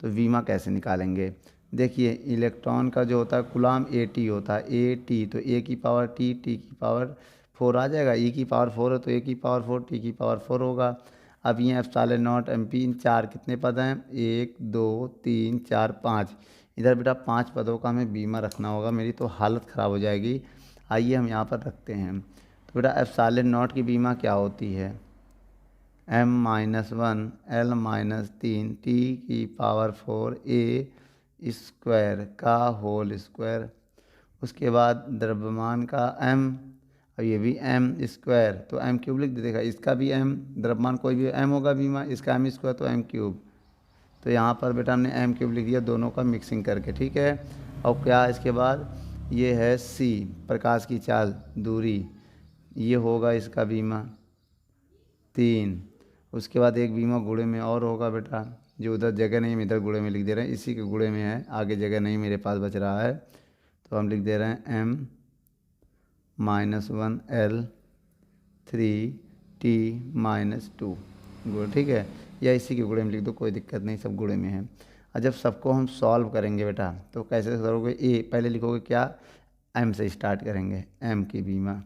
तो बीमा कैसे निकालेंगे, देखिए इलेक्ट्रॉन का जो होता है कूलाम AT होता है, AT तो A⁴T T⁴ आ जाएगा। E⁴ है तो A⁴ T⁴ होगा। अब ये ε0 MP इन 4 कितने पद हैं, 1 2 3 4 5। इधर बेटा 5 पदों का हमें बीमा रखना होगा, मेरी तो हालत ख़राब हो जाएगी। आइए हम यहाँ पर रखते हैं। तो बेटा ε0 की बीमा क्या होती है, m-1 l-3 T⁴ A square का होल स्क्वायर। उसके बाद द्रव्यमान का m, और ये भी m स्क्वायर, तो m³ लिख देगा। इसका भी m, द्रव्यमान कोई भी m होगा बीमा, इसका m स्क्वायर तो m³। तो यहाँ पर बेटा हमने m³ लिख दिया दोनों का मिक्सिंग करके। ठीक है। और क्या इसके बाद ये है c प्रकाश की चाल दूरी, ये होगा इसका बीमा 3। उसके बाद एक बीमा गुणे में और होगा बेटा, जो उधर जगह नहीं, हम इधर गुणे में लिख दे रहे हैं, इसी के गुणे में है, आगे जगह नहीं मेरे पास बच रहा है, तो हम लिख दे रहे हैं m-1 l3 T-2 गुण। ठीक है, या इसी के गुणे में लिख दो, कोई दिक्कत नहीं, सब गुणे में है। और जब सबको हम सॉल्व करेंगे बेटा तो कैसे करोगे, ए पहले लिखोगे क्या, m से स्टार्ट करेंगे, m की बीमा,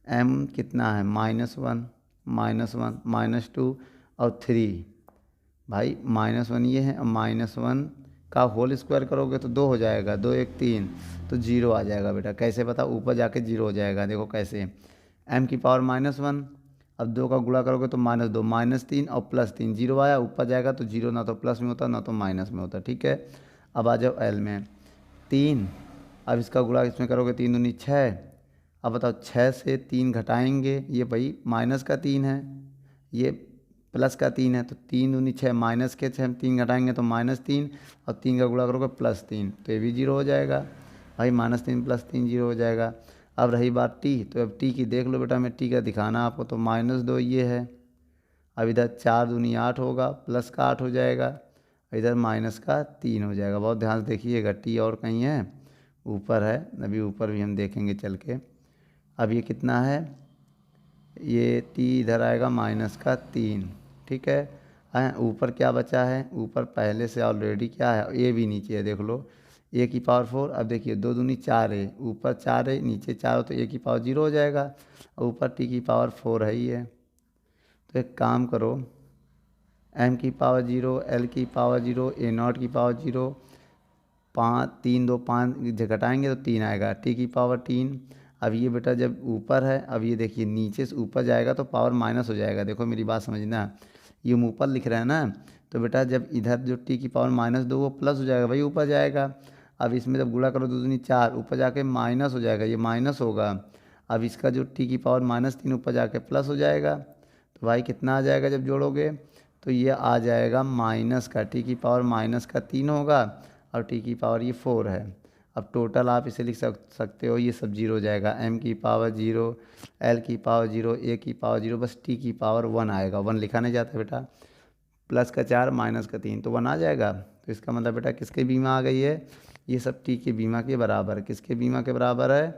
m कितना है -1 -2 और 3, भाई -1 ये है, और -1 का होल स्क्वायर करोगे तो 2 हो जाएगा, 2 1 3, तो 0 आ जाएगा बेटा। कैसे पता, ऊपर जाके 0 हो जाएगा, देखो कैसे, m⁴ -1 अब 2 का गुणा करोगे तो -2, -3 और +3, 0 आया, ऊपर जाएगा तो 0 ना तो प्लस में होता ना तो माइनस में होता। ठीक है, अब आ जाओ एल में 3। अब इसका गुणा इसमें करोगे 3 दूनी 6। अब बताओ 6 से 3 घटाएंगे, ये भाई माइनस का 3 है, ये प्लस का 3 है, तो 3 दूनी 6, माइनस के 6 3 घटाएंगे तो -3 और 3 का गुणा करोगे +3, तो ये भी 0 हो जाएगा भाई। -3 +3 0 हो जाएगा। अब रही बात टी, तो अब टी की देख लो बेटा, मैं टी का दिखाना आपको, तो -2 ये है। अब इधर 4 दूनी 8 होगा, प्लस का 8 हो जाएगा, इधर माइनस का 3 हो जाएगा। बहुत ध्यान से देखिएगा, टी और कहीं है, ऊपर है, अभी ऊपर भी हम देखेंगे चल के। अब ये कितना है, ये टी इधर आएगा -3। ठीक है, ऊपर क्या बचा है, ऊपर पहले से ऑलरेडी क्या है, ए भी नीचे है, देख लो, ए की पावर 4। अब देखिए 2 दूनी 4 है, ऊपर 4 है नीचे 4 हो, तो ए की पावर 0 हो जाएगा, और ऊपर टी की पावर 4 है ही है। तो एक काम करो, एम की पावर 0, एल की पावर 0, ए नॉट की पावर 0, 5 3 2 5 घटाएंगे तो 3 आएगा, टी की पावर 3। अब ये बेटा जब ऊपर है, अब ये देखिए नीचे से ऊपर जाएगा तो पावर माइनस हो जाएगा। देखो मेरी बात समझना, ये हम ऊपर लिख रहे हैं ना, तो बेटा जब इधर जो टी की पावर -2 वो प्लस हो जाएगा, वही ऊपर जाएगा। अब इसमें जब गुणा करो 2 दूनी 4, ऊपर जाके माइनस हो जाएगा, ये माइनस होगा। अब इसका जो टी की पावर -3 ऊपर जाके प्लस हो जाएगा, तो भाई कितना आ जाएगा जब जोड़ोगे, तो ये आ जाएगा माइनस का, टी की पावर -3 होगा, और टी की पावर ये 4 है। अब टोटल आप इसे लिख सकते हो, ये सब 0 हो जाएगा, एम की पावर 0, एल की पावर 0, ए की पावर 0, बस टी की पावर 1 आएगा। 1 लिखा नहीं जाता बेटा, प्लस का 4 माइनस का 3, तो 1 आ जाएगा। तो इसका मतलब बेटा किसके बीमा आ गई है, ये सब टी के बीमा के बराबर है। किसके बीमा के बराबर है,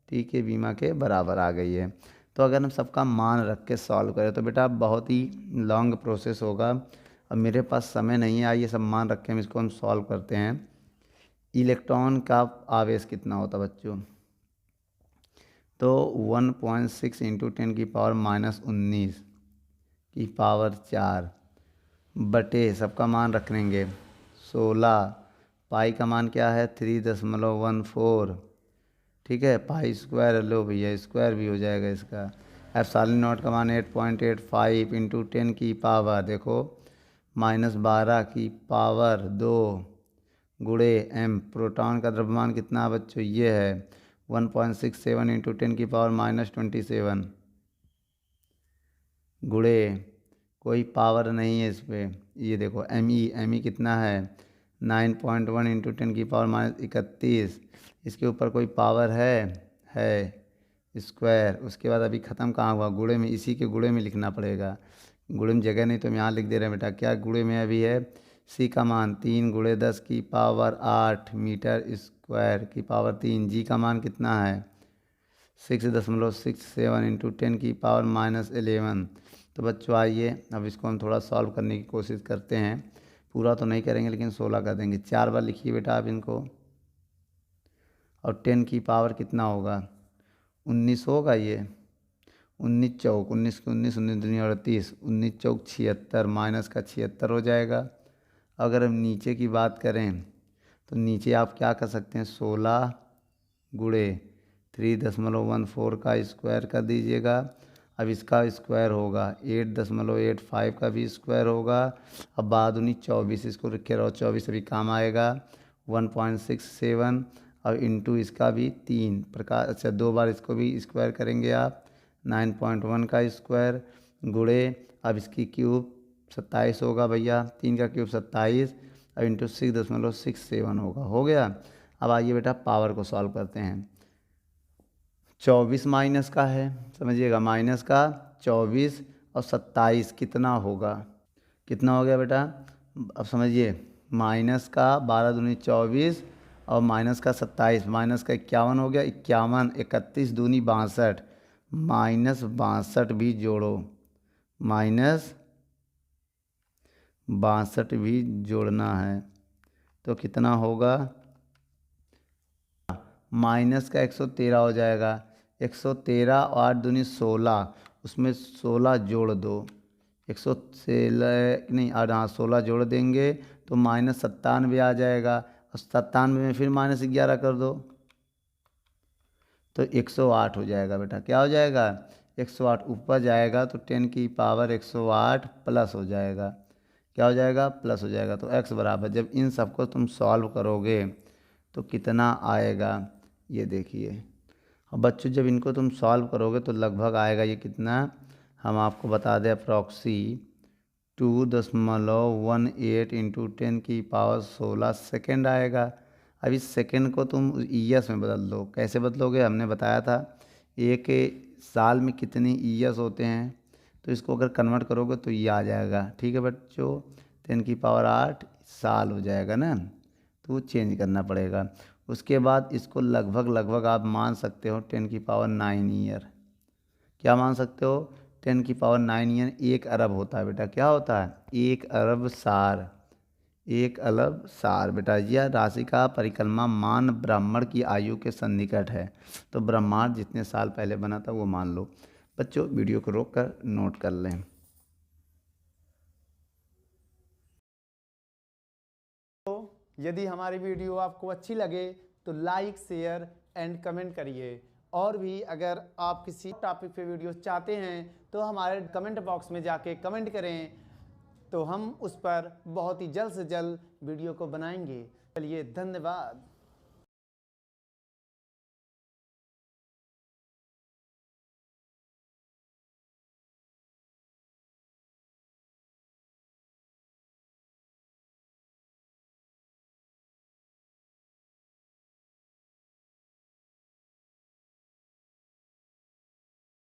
टी के बीमा के बराबर आ गई है। तो अगर हम सबका मान रख के सॉल्व करें तो बेटा बहुत ही लॉन्ग प्रोसेस होगा। अब मेरे पास समय नहीं है, आइए सब मान रख के हम इसको सॉल्व करते हैं। इलेक्ट्रॉन का आवेश कितना होता बच्चों, तो 1.6 इंटू 10 की पावर -19 की पावर 4 बटे सबका मान रख लेंगे 16, पाई का मान क्या है 3.14। ठीक है, पाई स्क्वायर लो भैया, स्क्वायर भी हो जाएगा इसका। एप्सिलॉन नॉट का मान 8.85 इंटू 10 की पावर देखो -12 की पावर 2 गुणे एम। प्रोटॉन का द्रव्यमान कितना है बच्चों, ये है 1.67 इंटू 10 की पावर -27 गुणे, कोई पावर नहीं है इस पर, ये देखो एम ई कितना है 9.1 इंटू 10 की पावर -31। इसके ऊपर कोई पावर है स्क्वायर। उसके बाद अभी ख़त्म कहाँ हुआ, गुणे में, इसी के गुणे में लिखना पड़ेगा। गुणे में जगह नहीं तो हम यहाँ लिख दे रहे हैं बेटा, क्या गुणे में अभी है, सी का मान 3 गुणे 10 की पावर 8 मीटर स्क्वायर की पावर 3। जी का मान कितना है 6.67 इंटू 10 की पावर -11। तो बच्चों आइए अब इसको हम थोड़ा सॉल्व करने की कोशिश करते हैं, पूरा तो नहीं करेंगे लेकिन 16 कर देंगे। 4 बार लिखिए बेटा आप इनको, और 10 की पावर कितना होगा 19 होगा, ये 19 चौक 19 के 19 19 दूनी 38, 19 चौक 76, माइनस का 76 हो जाएगा। अगर हम नीचे की बात करें तो नीचे आप क्या कर सकते हैं, 16 गुणे 3.14 का स्क्वायर कर दीजिएगा। अब इसका स्क्वायर होगा 8.85 का भी स्क्वायर होगा। अब बाद 24, इसको रखे रहो 24 अभी काम आएगा 1.67, और इंटू इसका भी 3 प्रकार, अच्छा 2 बार इसको भी स्क्वायर करेंगे आप 9.1 का स्क्वायर गुणे, अब इसकी क्यूब 27 होगा भैया, 3 का क्यूब 27 और इंटू 6.67 होगा, हो गया। अब आइए बेटा पावर को सॉल्व करते हैं। 24 माइनस का है, समझिएगा माइनस का 24 और 27 कितना होगा, कितना हो गया बेटा, अब समझिए माइनस का 12 दूनी 24 और माइनस का 27, माइनस का 51 हो गया, 51 31 दूनी 62, -62 भी जोड़ो, -62 भी जोड़ना है, तो कितना होगा, माइनस का 113 हो जाएगा, 113 और 8 दूनी 16, उसमें 16 जोड़ दो, 116 नहीं 8, हाँ 16 जोड़ देंगे तो -97 आ जाएगा, और 97 में फिर -11 कर दो तो 108 हो जाएगा बेटा, क्या हो जाएगा 108 ऊपर जाएगा तो 10 की पावर 108 प्लस हो जाएगा। क्या हो जाएगा? प्लस हो जाएगा। तो x बराबर, जब इन सबको तुम सॉल्व करोगे तो कितना आएगा ये देखिए। और बच्चों जब इनको तुम सॉल्व करोगे तो लगभग आएगा ये कितना, हम आपको बता दें अप्रॉक्सी 2.18 इंटू 10 की पावर 16 सेकेंड आएगा। अब इस सेकेंड को तुम ईएस में बदल दो। कैसे बदलोगे? हमने बताया था एक साल में कितने ईएस होते हैं, तो इसको अगर कन्वर्ट करोगे तो ये आ जाएगा। ठीक है बच्चों, 10 की पावर 8 साल हो जाएगा ना, तो वो चेंज करना पड़ेगा। उसके बाद इसको लगभग आप मान सकते हो 10 की पावर 9 ईयर। क्या मान सकते हो? 10 की पावर 9 ईयर 1 अरब होता है बेटा। क्या होता है? 1 अरब सार। 1 अरब सार बेटा। यह राशि का परिक्रमा मान ब्राह्मण की आयु के सन्निकट है। तो ब्रह्मांड जितने साल पहले बना था वो मान लो। बच्चों वीडियो को रोक कर नोट कर लें। यदि हमारी वीडियो आपको अच्छी लगे तो लाइक, शेयर एंड कमेंट करिए। और भी अगर आप किसी टॉपिक पे वीडियो चाहते हैं तो हमारे कमेंट बॉक्स में जाके कमेंट करें, तो हम उस पर बहुत ही जल्द से जल्द वीडियो को बनाएंगे। चलिए धन्यवाद।